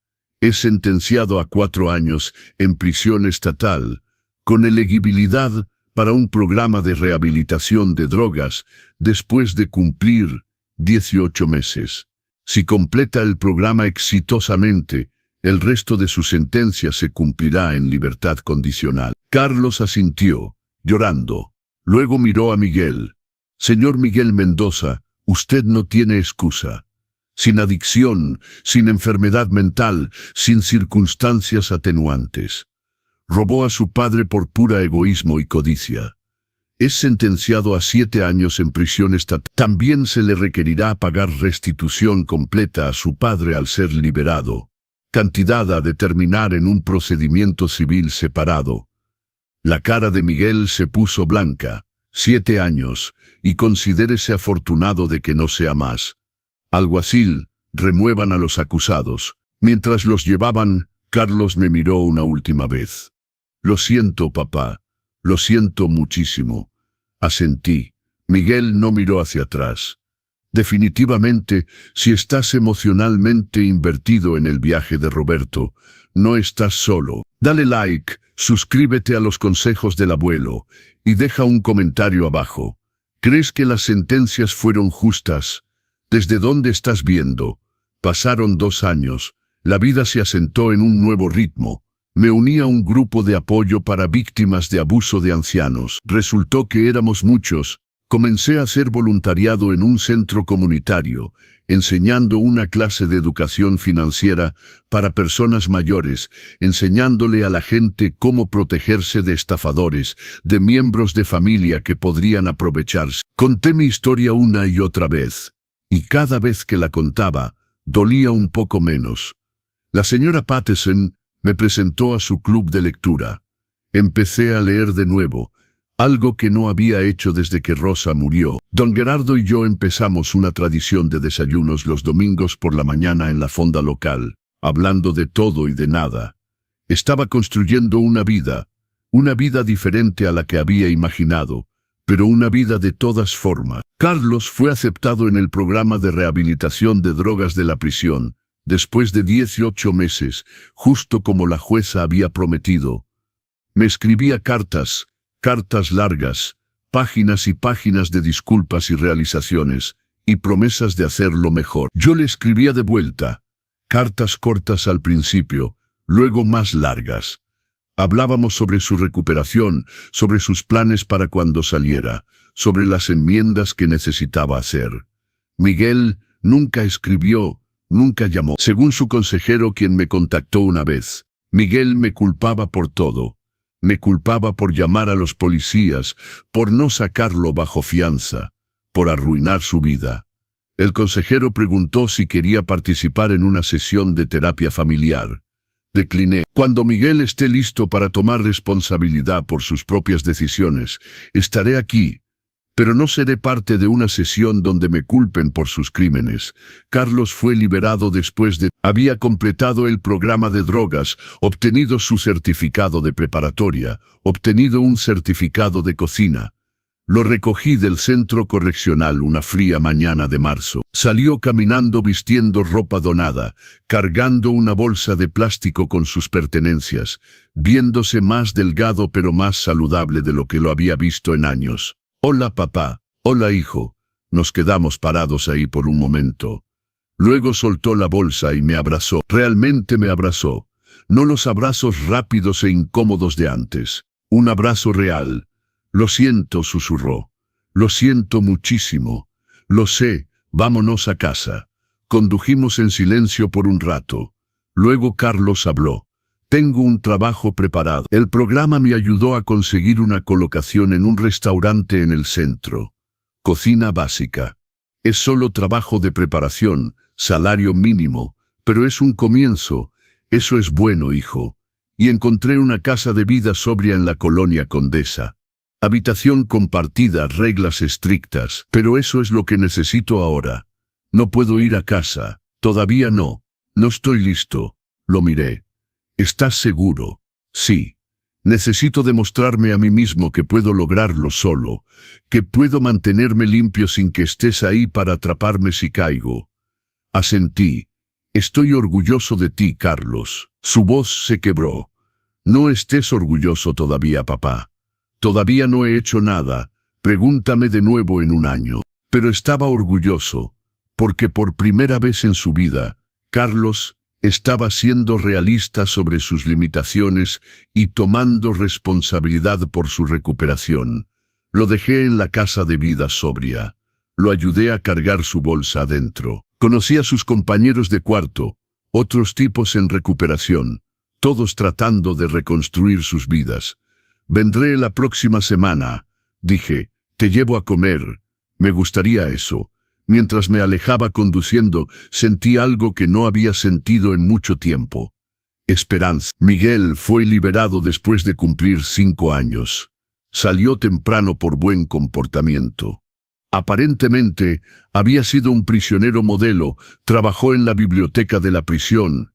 Es sentenciado a 4 años en prisión estatal, con elegibilidad para un programa de rehabilitación de drogas después de cumplir 18 meses. Si completa el programa exitosamente, el resto de su sentencia se cumplirá en libertad condicional. Carlos asintió, llorando. Luego miró a Miguel. Señor Miguel Mendoza, usted no tiene excusa. Sin adicción, sin enfermedad mental, sin circunstancias atenuantes. Robó a su padre por pura egoísmo y codicia. Es sentenciado a 7 años en prisión estatal. También se le requerirá pagar restitución completa a su padre al ser liberado, cantidad a determinar en un procedimiento civil separado. La cara de Miguel se puso blanca. 7 años, y considérese afortunado de que no sea más. Alguacil, remuevan a los acusados. Mientras los llevaban, Carlos me miró una última vez. Lo siento, papá. Lo siento muchísimo. Asentí. Miguel no miró hacia atrás. Definitivamente, si estás emocionalmente invertido en el viaje de Roberto, no estás solo. Dale like, suscríbete a los consejos del abuelo, y deja un comentario abajo. ¿Crees que las sentencias fueron justas? ¿Desde dónde estás viendo? Pasaron 2 años. La vida se asentó en un nuevo ritmo. Me uní a un grupo de apoyo para víctimas de abuso de ancianos. Resultó que éramos muchos. Comencé a hacer voluntariado en un centro comunitario, enseñando una clase de educación financiera para personas mayores, enseñándole a la gente cómo protegerse de estafadores, de miembros de familia que podrían aprovecharse. Conté mi historia una y otra vez, y cada vez que la contaba, dolía un poco menos. La señora Patterson me presentó a su club de lectura. Empecé a leer de nuevo, algo que no había hecho desde que Rosa murió. Don Gerardo y yo empezamos una tradición de desayunos los domingos por la mañana en la fonda local, hablando de todo y de nada. Estaba construyendo una vida diferente a la que había imaginado, pero una vida de todas formas. Carlos fue aceptado en el programa de rehabilitación de drogas de la prisión, después de 18 meses, justo como la jueza había prometido. Me escribía cartas largas, páginas y páginas de disculpas y realizaciones, y promesas de hacerlo mejor. Yo le escribía de vuelta, cartas cortas al principio, luego más largas. Hablábamos sobre su recuperación, sobre sus planes para cuando saliera, sobre las enmiendas que necesitaba hacer. Miguel nunca escribió, nunca llamó. Según su consejero, quien me contactó una vez, Miguel me culpaba por todo. Me culpaba por llamar a los policías, por no sacarlo bajo fianza, por arruinar su vida. El consejero preguntó si quería participar en una sesión de terapia familiar. Decliné. Cuando Miguel esté listo para tomar responsabilidad por sus propias decisiones, estaré aquí, pero no seré parte de una sesión donde me culpen por sus crímenes. Carlos fue liberado después de había completado el programa de drogas, obtenido su certificado de preparatoria, obtenido un certificado de cocina. Lo recogí del centro correccional una fría mañana de marzo. Salió caminando vistiendo ropa donada, cargando una bolsa de plástico con sus pertenencias, viéndose más delgado pero más saludable de lo que lo había visto en años. Hola papá, hola hijo. Nos quedamos parados ahí por un momento. Luego soltó la bolsa y me abrazó. Realmente me abrazó. No los abrazos rápidos e incómodos de antes. Un abrazo real. Lo siento, susurró. Lo siento muchísimo. Lo sé, vámonos a casa. Condujimos en silencio por un rato. Luego Carlos habló. Tengo un trabajo preparado. El programa me ayudó a conseguir una colocación en un restaurante en el centro. Cocina básica. Es solo trabajo de preparación, salario mínimo, pero es un comienzo. Eso es bueno, hijo. Y encontré una casa de vida sobria en la colonia Condesa. Habitación compartida, reglas estrictas, pero eso es lo que necesito ahora. No puedo ir a casa. Todavía no. No estoy listo. Lo miré. ¿Estás seguro? Sí. Necesito demostrarme a mí mismo que puedo lograrlo solo, que puedo mantenerme limpio sin que estés ahí para atraparme si caigo. Asentí. Estoy orgulloso de ti, Carlos. Su voz se quebró. No estés orgulloso todavía, papá. Todavía no he hecho nada. Pregúntame de nuevo en un año. Pero estaba orgulloso, porque por primera vez en su vida, Carlos estaba siendo realista sobre sus limitaciones y tomando responsabilidad por su recuperación. Lo dejé en la casa de vida sobria. Lo ayudé a cargar su bolsa adentro. Conocí a sus compañeros de cuarto, otros tipos en recuperación, todos tratando de reconstruir sus vidas. Vendré la próxima semana, dije, te llevo a comer. Me gustaría eso. Mientras me alejaba conduciendo, sentí algo que no había sentido en mucho tiempo. Esperanza. Miguel fue liberado después de cumplir 5 años. Salió temprano por buen comportamiento. Aparentemente, había sido un prisionero modelo, trabajó en la biblioteca de la prisión,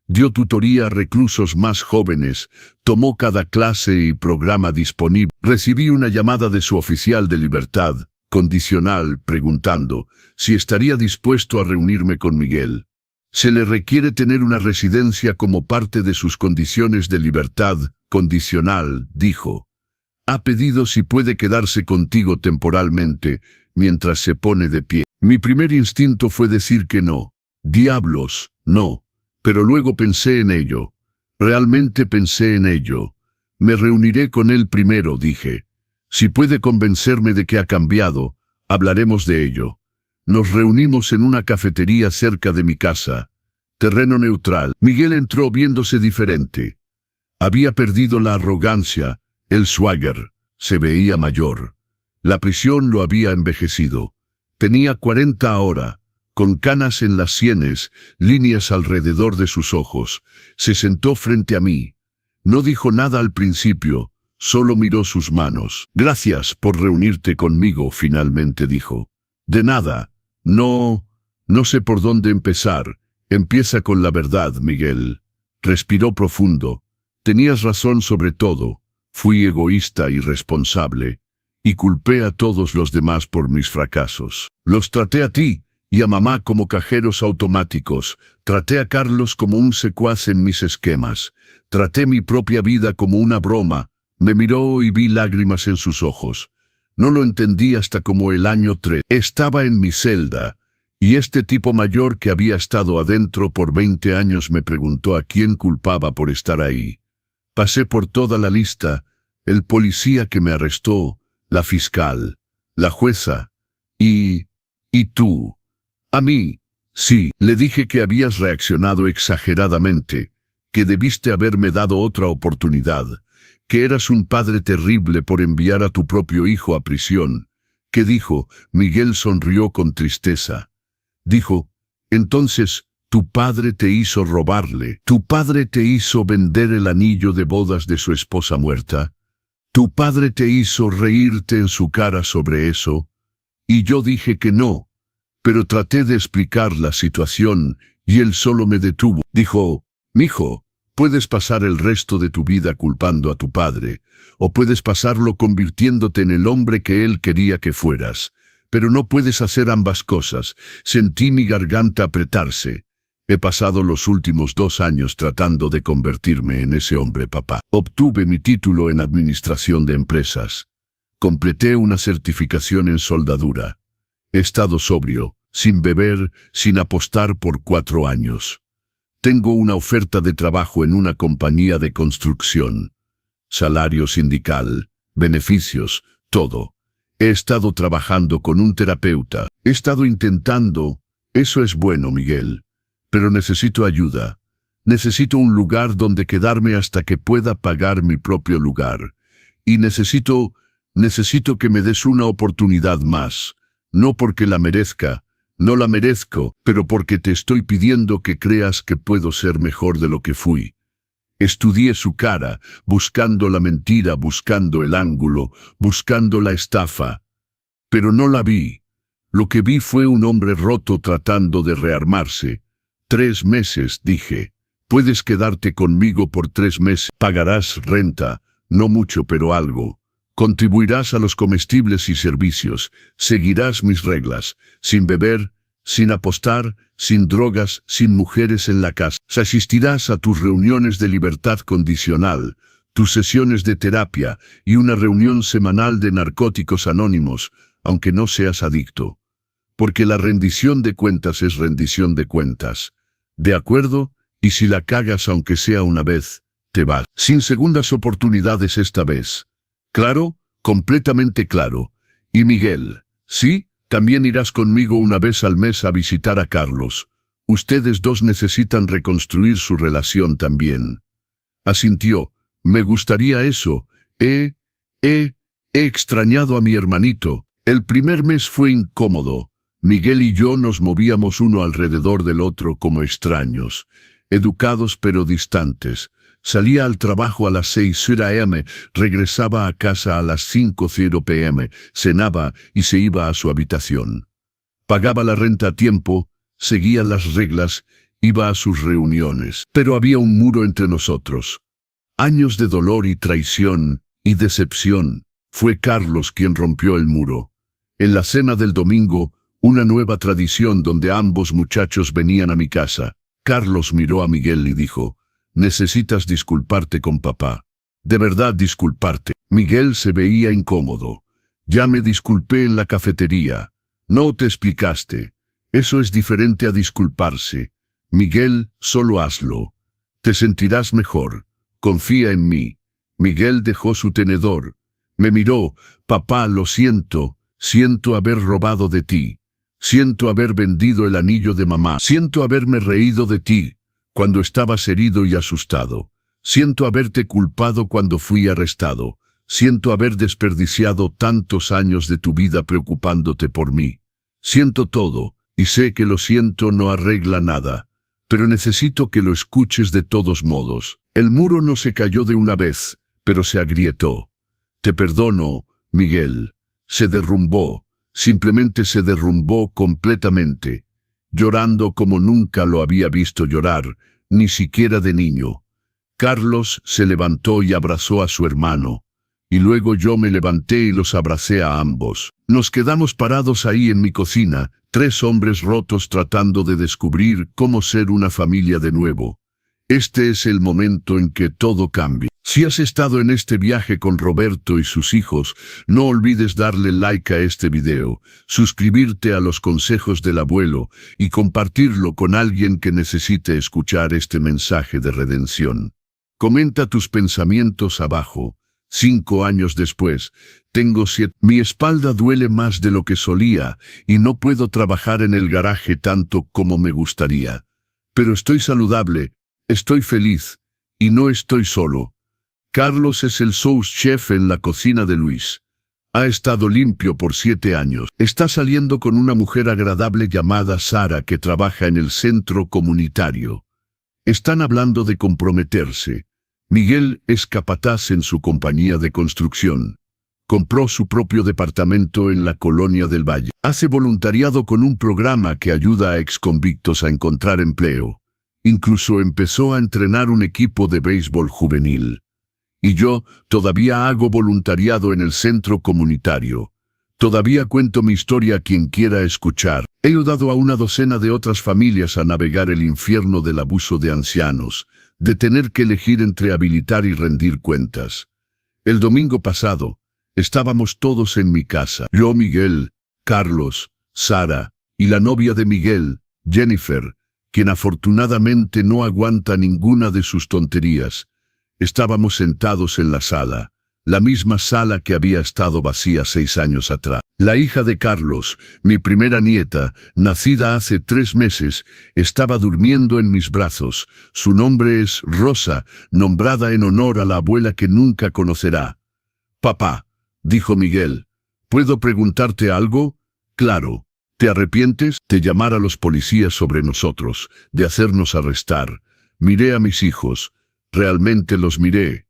dio tutoría a reclusos más jóvenes, tomó cada clase y programa disponible. Recibí una llamada de su oficial de libertad condicional preguntando si estaría dispuesto a reunirme con Miguel. Se le requiere tener una residencia como parte de sus condiciones de libertad condicional, dijo. Ha pedido si puede quedarse contigo temporalmente mientras se pone de pie. Mi primer instinto fue decir que no. Diablos, no. Pero luego pensé en ello. Realmente pensé en ello. Me reuniré con él primero, dije. Si puede convencerme de que ha cambiado, hablaremos de ello. Nos reunimos en una cafetería cerca de mi casa. Terreno neutral. Miguel entró viéndose diferente. Había perdido la arrogancia, el swagger. Se veía mayor. La prisión lo había envejecido. Tenía 40 ahora, con canas en las sienes, líneas alrededor de sus ojos. Se sentó frente a mí. No dijo nada al principio, solo miró sus manos. Gracias por reunirte conmigo, finalmente dijo. De nada. No sé por dónde empezar. Empieza con la verdad, Miguel. Respiró profundo. Tenías razón sobre todo. Fui egoísta y irresponsable. Y culpé a todos los demás por mis fracasos. Los traté a ti y a mamá como cajeros automáticos. Traté a Carlos como un secuaz en mis esquemas. Traté mi propia vida como una broma. Me miró y vi lágrimas en sus ojos. No lo entendí hasta como el año 3. Estaba en mi celda, y este tipo mayor que había estado adentro por 20 años me preguntó a quién culpaba por estar ahí. Pasé por toda la lista, el policía que me arrestó, la fiscal, la jueza, y tú. A mí, sí, le dije que habías reaccionado exageradamente, que debiste haberme dado otra oportunidad, que eras un padre terrible por enviar a tu propio hijo a prisión. ¿Qué dijo? Miguel sonrió con tristeza. Dijo, entonces, tu padre te hizo robarle, tu padre te hizo vender el anillo de bodas de su esposa muerta, tu padre te hizo reírte en su cara sobre eso, y yo dije que no, pero traté de explicar la situación, y él solo me detuvo. Dijo, mijo, puedes pasar el resto de tu vida culpando a tu padre, o puedes pasarlo convirtiéndote en el hombre que él quería que fueras, pero no puedes hacer ambas cosas. Sentí mi garganta apretarse. He pasado los últimos 2 años tratando de convertirme en ese hombre, papá. Obtuve mi título en administración de empresas. Completé una certificación en soldadura. He estado sobrio, sin beber, sin apostar por 4 años. Tengo una oferta de trabajo en una compañía de construcción. Salario sindical, beneficios, todo. He estado trabajando con un terapeuta. He estado intentando. Eso es bueno, Miguel. Pero necesito ayuda. Necesito un lugar donde quedarme hasta que pueda pagar mi propio lugar. Y necesito que me des una oportunidad más. No porque la merezca. No la merezco, pero porque te estoy pidiendo que creas que puedo ser mejor de lo que fui. Estudié su cara, buscando la mentira, buscando el ángulo, buscando la estafa. Pero no la vi. Lo que vi fue un hombre roto tratando de rearmarse. 3 meses, dije. Puedes quedarte conmigo por 3 meses. Pagarás renta, no mucho pero algo. Contribuirás a los comestibles y servicios. Seguirás mis reglas. Sin beber, sin apostar, sin drogas, sin mujeres en la casa. Asistirás a tus reuniones de libertad condicional, tus sesiones de terapia y una reunión semanal de Narcóticos Anónimos, aunque no seas adicto. Porque la rendición de cuentas es rendición de cuentas. ¿De acuerdo? Y si la cagas aunque sea una vez, te vas. Sin segundas oportunidades esta vez. ¿Claro? Completamente claro. Y Miguel, ¿sí? También irás conmigo una vez al mes a visitar a Carlos. Ustedes dos necesitan reconstruir su relación también. Asintió. Me gustaría eso. He extrañado a mi hermanito. El primer mes fue incómodo. Miguel y yo nos movíamos uno alrededor del otro como extraños. Educados pero distantes. Salía al trabajo a las 6:00 a.m., regresaba a casa a las 5:00 p.m., cenaba y se iba a su habitación. Pagaba la renta a tiempo, seguía las reglas, iba a sus reuniones. Pero había un muro entre nosotros. Años de dolor y traición y decepción. Fue Carlos quien rompió el muro. En la cena del domingo, una nueva tradición donde ambos muchachos venían a mi casa. Carlos miró a Miguel y dijo: «Necesitas disculparte con papá. De verdad disculparte». Miguel se veía incómodo. «Ya me disculpé en la cafetería. No te explicaste. Eso es diferente a disculparse. Miguel, solo hazlo. Te sentirás mejor. Confía en mí». Miguel dejó su tenedor. Me miró: «Papá, lo siento. Siento haber robado de ti. Siento haber vendido el anillo de mamá. Siento haberme reído de ti cuando estabas herido y asustado. Siento haberte culpado cuando fui arrestado. Siento haber desperdiciado tantos años de tu vida preocupándote por mí. Siento todo, y sé que lo siento no arregla nada, pero necesito que lo escuches de todos modos». El muro no se cayó de una vez, pero se agrietó. «Te perdono, Miguel». Se derrumbó, simplemente se derrumbó completamente, llorando como nunca lo había visto llorar, ni siquiera de niño. Carlos se levantó y abrazó a su hermano, y luego yo me levanté y los abracé a ambos. Nos quedamos parados ahí en mi cocina, 3 hombres rotos tratando de descubrir cómo ser una familia de nuevo. Este es el momento en que todo cambia. Si has estado en este viaje con Roberto y sus hijos, no olvides darle like a este video, suscribirte a los consejos del abuelo y compartirlo con alguien que necesite escuchar este mensaje de redención. Comenta tus pensamientos abajo. 5 años después, tengo 7. Mi espalda duele más de lo que solía y no puedo trabajar en el garaje tanto como me gustaría. Pero estoy saludable, estoy feliz y no estoy solo. Carlos es el sous chef en la cocina de Luis. Ha estado limpio por 7 años. Está saliendo con una mujer agradable llamada Sara que trabaja en el centro comunitario. Están hablando de comprometerse. Miguel es capataz en su compañía de construcción. Compró su propio departamento en la Colonia del Valle. Hace voluntariado con un programa que ayuda a exconvictos a encontrar empleo. Incluso empezó a entrenar un equipo de béisbol juvenil. Y yo todavía hago voluntariado en el centro comunitario. Todavía cuento mi historia a quien quiera escuchar. He ayudado a una docena de otras familias a navegar el infierno del abuso de ancianos, de tener que elegir entre habilitar y rendir cuentas. El domingo pasado, estábamos todos en mi casa. Yo, Miguel, Carlos, Sara y la novia de Miguel, Jennifer, quien afortunadamente no aguanta ninguna de sus tonterías. Estábamos sentados en la sala, la misma sala que había estado vacía 6 años atrás. La hija de Carlos, mi primera nieta, nacida hace 3 meses, estaba durmiendo en mis brazos. Su nombre es Rosa, nombrada en honor a la abuela que nunca conocerá. «Papá», dijo Miguel, «¿puedo preguntarte algo?» «Claro». «¿Te arrepientes de llamar a los policías sobre nosotros, de hacernos arrestar?» Miré a mis hijos. Realmente los miré.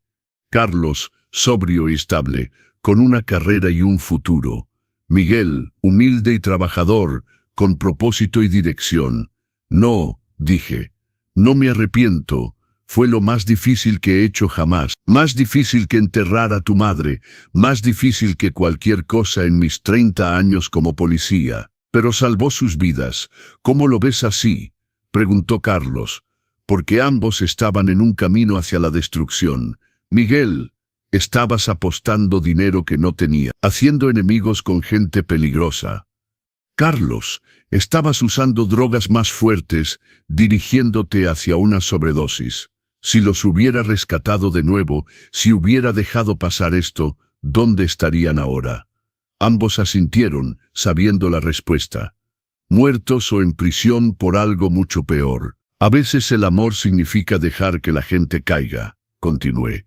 Carlos, sobrio y estable, con una carrera y un futuro. Miguel, humilde y trabajador, con propósito y dirección. «No», dije, «no me arrepiento. Fue lo más difícil que he hecho jamás. Más difícil que enterrar a tu madre, más difícil que cualquier cosa en mis 30 años como policía. Pero salvó sus vidas. ¿Cómo lo ves así?», preguntó Carlos. «Porque ambos estaban en un camino hacia la destrucción. Miguel, estabas apostando dinero que no tenía, haciendo enemigos con gente peligrosa. Carlos, estabas usando drogas más fuertes, dirigiéndote hacia una sobredosis. Si los hubiera rescatado de nuevo, si hubiera dejado pasar esto, ¿dónde estarían ahora?». Ambos asintieron, sabiendo la respuesta. «Muertos o en prisión por algo mucho peor. A veces el amor significa dejar que la gente caiga», continué.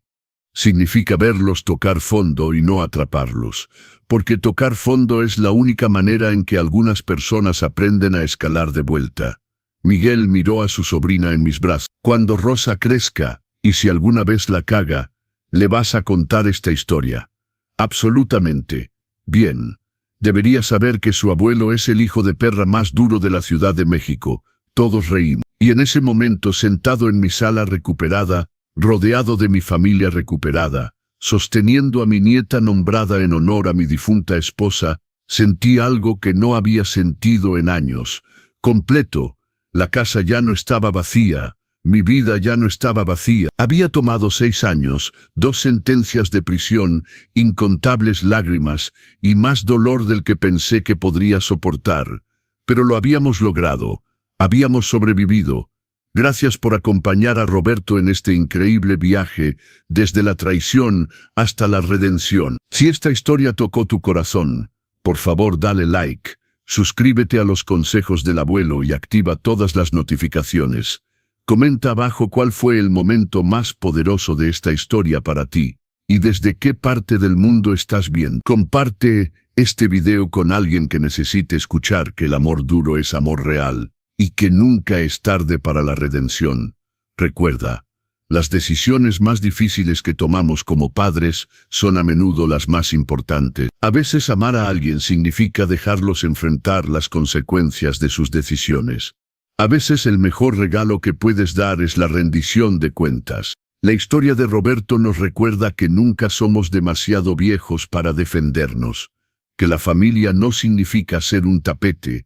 «Significa verlos tocar fondo y no atraparlos, porque tocar fondo es la única manera en que algunas personas aprenden a escalar de vuelta». Miguel miró a su sobrina en mis brazos. «Cuando Rosa crezca, Y si alguna vez la caga, le vas a contar esta historia. Absolutamente. Bien. Debería saber que su abuelo es el hijo de perra más duro de la Ciudad de México. Todos reímos. Y en ese momento, sentado en mi sala recuperada, rodeado de mi familia recuperada, sosteniendo a mi nieta nombrada en honor a mi difunta esposa, sentí algo que no había sentido en años. Completo. La casa ya no estaba vacía. Mi vida ya no estaba vacía. Había tomado 6 años, 2 sentencias de prisión, incontables lágrimas y más dolor del que pensé que podría soportar. Pero lo habíamos logrado. Habíamos sobrevivido. Gracias por acompañar a Roberto en este increíble viaje, desde la traición hasta la redención. Si esta historia tocó tu corazón, por favor dale like, suscríbete a los consejos del abuelo y activa todas las notificaciones. Comenta abajo cuál fue el momento más poderoso de esta historia para ti, y desde qué parte del mundo estás viendo. Comparte este video con alguien que necesite escuchar que el amor duro es amor real, y que nunca es tarde para la redención. Recuerda, las decisiones más difíciles que tomamos como padres son a menudo las más importantes. A veces amar a alguien significa dejarlos enfrentar las consecuencias de sus decisiones. A veces el mejor regalo que puedes dar es la rendición de cuentas. La historia de Roberto nos recuerda que nunca somos demasiado viejos para defendernos, que la familia no significa ser un tapete,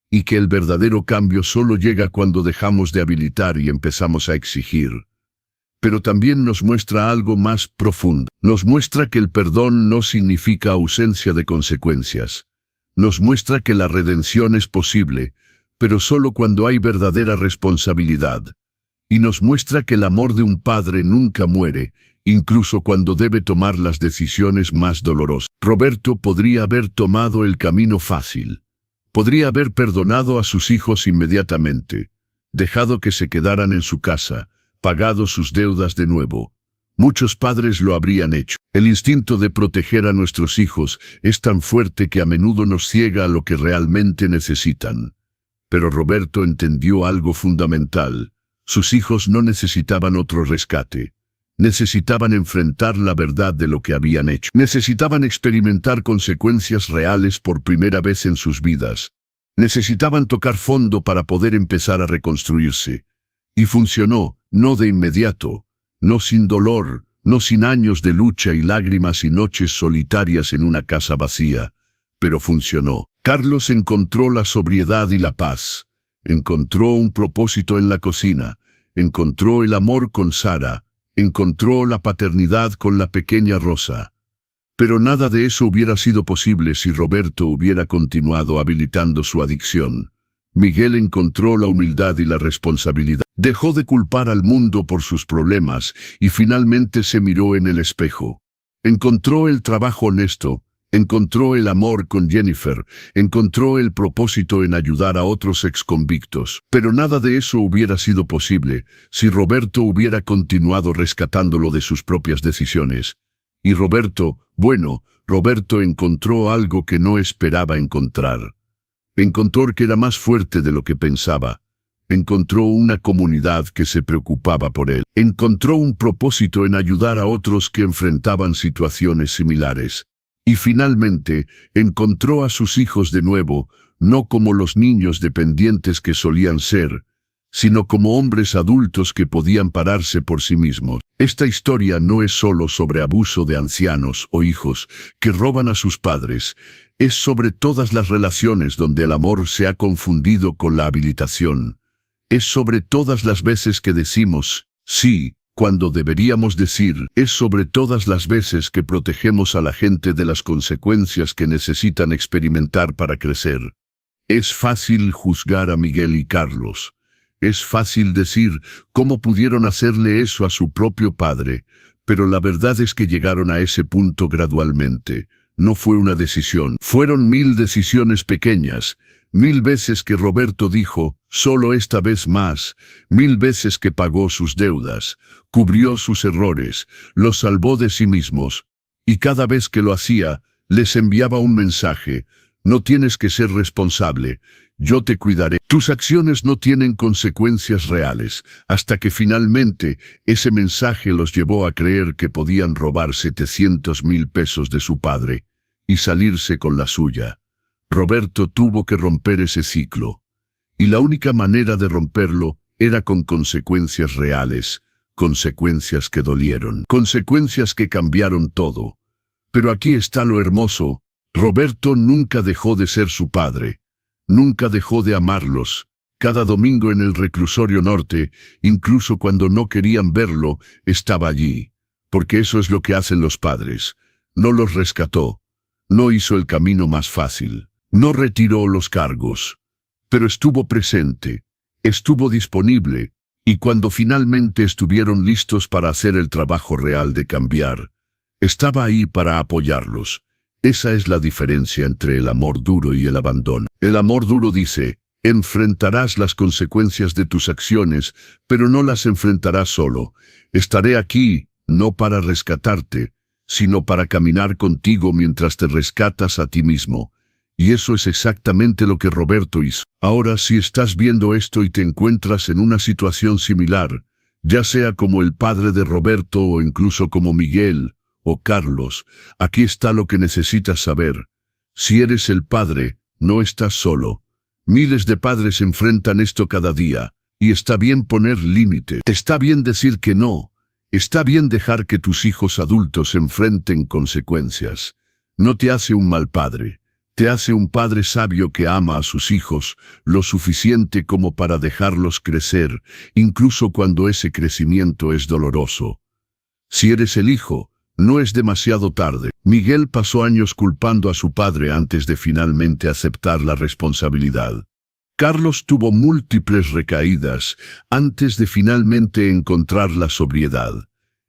y que el verdadero cambio solo llega cuando dejamos de habilitar y empezamos a exigir. Pero también nos muestra algo más profundo. Nos muestra que el perdón no significa ausencia de consecuencias. Nos muestra que la redención es posible, pero solo cuando hay verdadera responsabilidad. Y nos muestra que el amor de un padre nunca muere, incluso cuando debe tomar las decisiones más dolorosas. Roberto podría haber tomado el camino fácil. Podría haber perdonado a sus hijos inmediatamente, dejado que se quedaran en su casa, pagado sus deudas de nuevo. Muchos padres lo habrían hecho. El instinto de proteger a nuestros hijos es tan fuerte que a menudo nos ciega a lo que realmente necesitan. Pero Roberto entendió algo fundamental. Sus hijos no necesitaban otro rescate. Necesitaban enfrentar la verdad de lo que habían hecho. Necesitaban experimentar consecuencias reales por primera vez en sus vidas. Necesitaban tocar fondo para poder empezar a reconstruirse. Y funcionó, no de inmediato, no sin dolor, no sin años de lucha y lágrimas y noches solitarias en una casa vacía. Pero funcionó. Carlos encontró la sobriedad y la paz. Encontró un propósito en la cocina. Encontró el amor con Sara. Encontró la paternidad con la pequeña Rosa. Pero nada de eso hubiera sido posible si Roberto hubiera continuado habilitando su adicción. Miguel encontró la humildad y la responsabilidad. Dejó de culpar al mundo por sus problemas y finalmente se miró en el espejo. Encontró el trabajo honesto. Encontró el amor con Jennifer, encontró el propósito en ayudar a otros exconvictos. Pero nada de eso hubiera sido posible si Roberto hubiera continuado rescatándolo de sus propias decisiones. Y Roberto encontró algo que no esperaba encontrar. Encontró que era más fuerte de lo que pensaba. Encontró una comunidad que se preocupaba por él. Encontró un propósito en ayudar a otros que enfrentaban situaciones similares. Y finalmente, encontró a sus hijos de nuevo, no como los niños dependientes que solían ser, sino como hombres adultos que podían pararse por sí mismos. Esta historia no es solo sobre abuso de ancianos o hijos que roban a sus padres, es sobre todas las relaciones donde el amor se ha confundido con la habilitación. Es sobre todas las veces que decimos sí, cuando deberíamos decir, es sobre todas las veces que protegemos a la gente de las consecuencias que necesitan experimentar para crecer. Es fácil juzgar a Miguel y Carlos. Es fácil decir cómo pudieron hacerle eso a su propio padre, pero la verdad es que llegaron a ese punto gradualmente. No fue una decisión, fueron 1000 decisiones pequeñas. 1000 veces que Roberto dijo, solo esta vez más, 1000 veces que pagó sus deudas, cubrió sus errores, los salvó de sí mismos, y cada vez que lo hacía, les enviaba un mensaje, No tienes que ser responsable. Yo te cuidaré. Tus acciones no tienen consecuencias reales, hasta que finalmente ese mensaje los llevó a creer que podían robar 700,000 pesos de su padre y salirse con la suya. Roberto tuvo que romper ese ciclo. Y la única manera de romperlo era con consecuencias reales, consecuencias que dolieron, consecuencias que cambiaron todo. Pero aquí está lo hermoso. Roberto nunca dejó de ser su padre. Nunca dejó de amarlos. Cada domingo en el reclusorio norte, incluso cuando no querían verlo, estaba allí. Porque eso es lo que hacen los padres. No los rescató. No hizo el camino más fácil. No retiró los cargos. Pero estuvo presente. Estuvo disponible. Y cuando finalmente estuvieron listos para hacer el trabajo real de cambiar, estaba ahí para apoyarlos. Esa es la diferencia entre el amor duro y el abandono. El amor duro dice, enfrentarás las consecuencias de tus acciones, pero no las enfrentarás solo. Estaré aquí, no para rescatarte, sino para caminar contigo mientras te rescatas a ti mismo. Y eso es exactamente lo que Roberto hizo. Ahora, si estás viendo esto y te encuentras en una situación similar, ya sea como el padre de Roberto o incluso como Miguel o Carlos, aquí está lo que necesitas saber. Si eres el padre, no estás solo. Miles de padres enfrentan esto cada día, y está bien poner límite. Está bien decir que no. Está bien dejar que tus hijos adultos enfrenten consecuencias. No te hace un mal padre. Te hace un padre sabio que ama a sus hijos lo suficiente como para dejarlos crecer, incluso cuando ese crecimiento es doloroso. Si eres el hijo, no es demasiado tarde. Miguel pasó años culpando a su padre antes de finalmente aceptar la responsabilidad. Carlos tuvo múltiples recaídas antes de finalmente encontrar la sobriedad.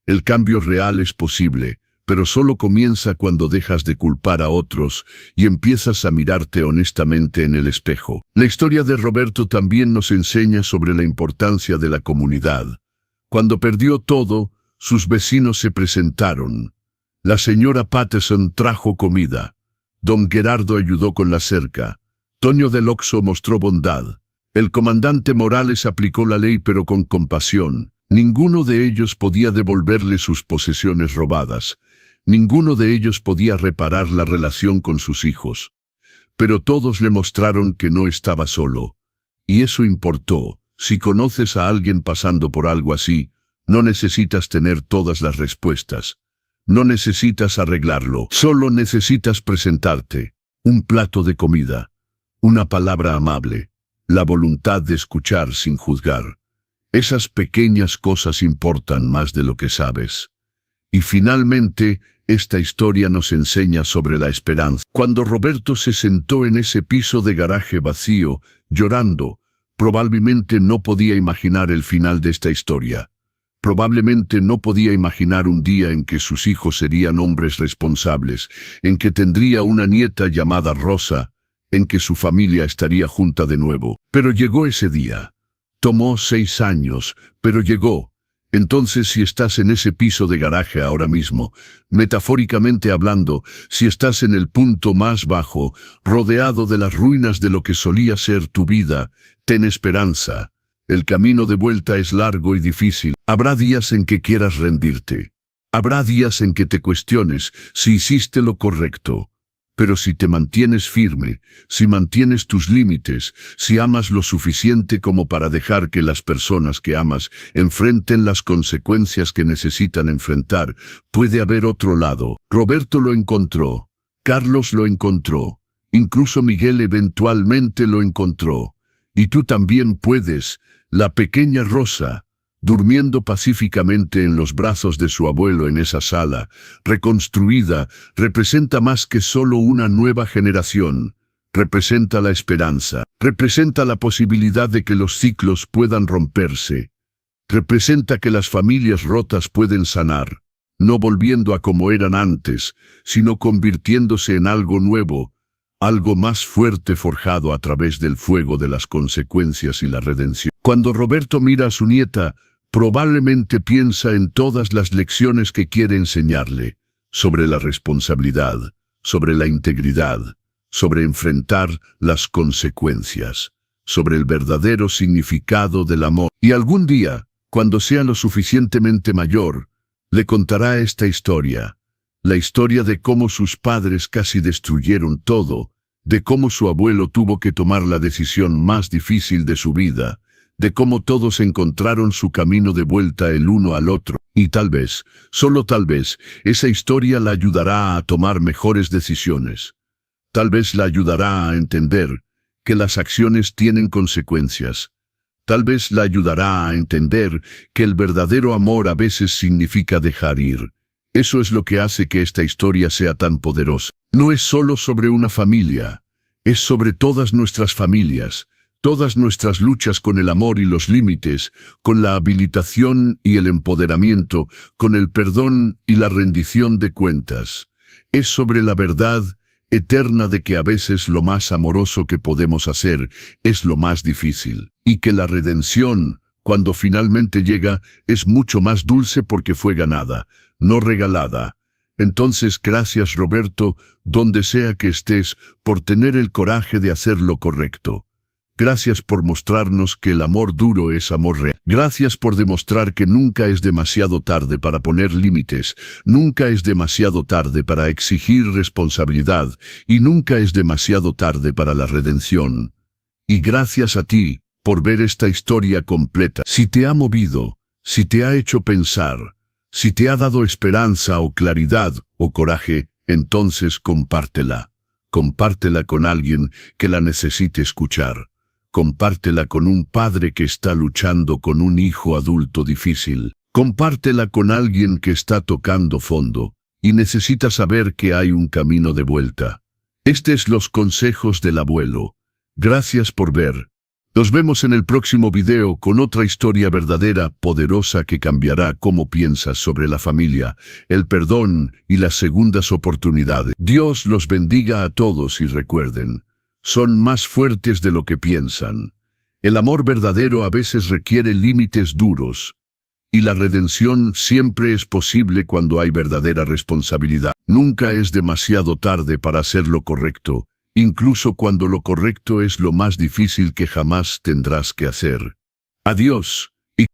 El cambio real es posible, pero solo comienza cuando dejas de culpar a otros y empiezas a mirarte honestamente en el espejo. La historia de Roberto también nos enseña sobre la importancia de la comunidad. Cuando perdió todo, sus vecinos se presentaron. La señora Patterson trajo comida. Don Gerardo ayudó con la cerca. Toño del Oxo mostró bondad. El comandante Morales aplicó la ley pero con compasión. Ninguno de ellos podía devolverle sus posesiones robadas. Ninguno de ellos podía reparar la relación con sus hijos. Pero todos le mostraron que no estaba solo. Y eso importó. Si conoces a alguien pasando por algo así, no necesitas tener todas las respuestas. No necesitas arreglarlo. Solo necesitas presentarte. Un plato de comida. Una palabra amable. La voluntad de escuchar sin juzgar. Esas pequeñas cosas importan más de lo que sabes. Y finalmente, esta historia nos enseña sobre la esperanza. Cuando Roberto se sentó en ese piso de garaje vacío, llorando, probablemente no podía imaginar el final de esta historia. Probablemente no podía imaginar un día en que sus hijos serían hombres responsables, en que tendría una nieta llamada Rosa, en que su familia estaría junta de nuevo. Pero llegó ese día. Tomó 6 años, pero llegó. Entonces, si estás en ese piso de garaje ahora mismo, metafóricamente hablando, si estás en el punto más bajo, rodeado de las ruinas de lo que solía ser tu vida, ten esperanza. El camino de vuelta es largo y difícil. Habrá días en que quieras rendirte. Habrá días en que te cuestiones si hiciste lo correcto. Pero si te mantienes firme, si mantienes tus límites, si amas lo suficiente como para dejar que las personas que amas enfrenten las consecuencias que necesitan enfrentar, puede haber otro lado. Roberto lo encontró. Carlos lo encontró. Incluso Miguel eventualmente lo encontró. Y tú también puedes. La pequeña Rosa, durmiendo pacíficamente en los brazos de su abuelo en esa sala, reconstruida, representa más que solo una nueva generación. Representa la esperanza, representa la posibilidad de que los ciclos puedan romperse. Representa que las familias rotas pueden sanar, no volviendo a como eran antes, sino convirtiéndose en algo nuevo, algo más fuerte forjado a través del fuego de las consecuencias y la redención. Cuando Roberto mira a su nieta, probablemente piensa en todas las lecciones que quiere enseñarle, sobre la responsabilidad, sobre la integridad, sobre enfrentar las consecuencias, sobre el verdadero significado del amor. Y algún día, cuando sea lo suficientemente mayor, le contará esta historia, la historia de cómo sus padres casi destruyeron todo, de cómo su abuelo tuvo que tomar la decisión más difícil de su vida, de cómo todos encontraron su camino de vuelta el uno al otro. Y tal vez, solo tal vez, esa historia la ayudará a tomar mejores decisiones. Tal vez la ayudará a entender que las acciones tienen consecuencias. Tal vez la ayudará a entender que el verdadero amor a veces significa dejar ir. Eso es lo que hace que esta historia sea tan poderosa. No es solo sobre una familia, es sobre todas nuestras familias, todas nuestras luchas con el amor y los límites, con la habilitación y el empoderamiento, con el perdón y la rendición de cuentas. Es sobre la verdad eterna de que a veces lo más amoroso que podemos hacer es lo más difícil, y que la redención, cuando finalmente llega, es mucho más dulce porque fue ganada, no regalada. Entonces, gracias, Roberto, donde sea que estés, por tener el coraje de hacer lo correcto. Gracias por mostrarnos que el amor duro es amor real. Gracias por demostrar que nunca es demasiado tarde para poner límites, nunca es demasiado tarde para exigir responsabilidad y nunca es demasiado tarde para la redención. Y gracias a ti por ver esta historia completa. Si te ha movido, si te ha hecho pensar, si te ha dado esperanza o claridad o coraje, entonces compártela. Compártela con alguien que la necesite escuchar. Compártela con un padre que está luchando con un hijo adulto difícil. Compártela con alguien que está tocando fondo y necesita saber que hay un camino de vuelta. Estos son los consejos del abuelo. Gracias por ver. Nos vemos en el próximo video con otra historia verdadera, poderosa que cambiará cómo piensas sobre la familia, el perdón y las segundas oportunidades. Dios los bendiga a todos y recuerden, son más fuertes de lo que piensan. El amor verdadero a veces requiere límites duros, y la redención siempre es posible cuando hay verdadera responsabilidad. Nunca es demasiado tarde para hacer lo correcto, incluso cuando lo correcto es lo más difícil que jamás tendrás que hacer. Adiós.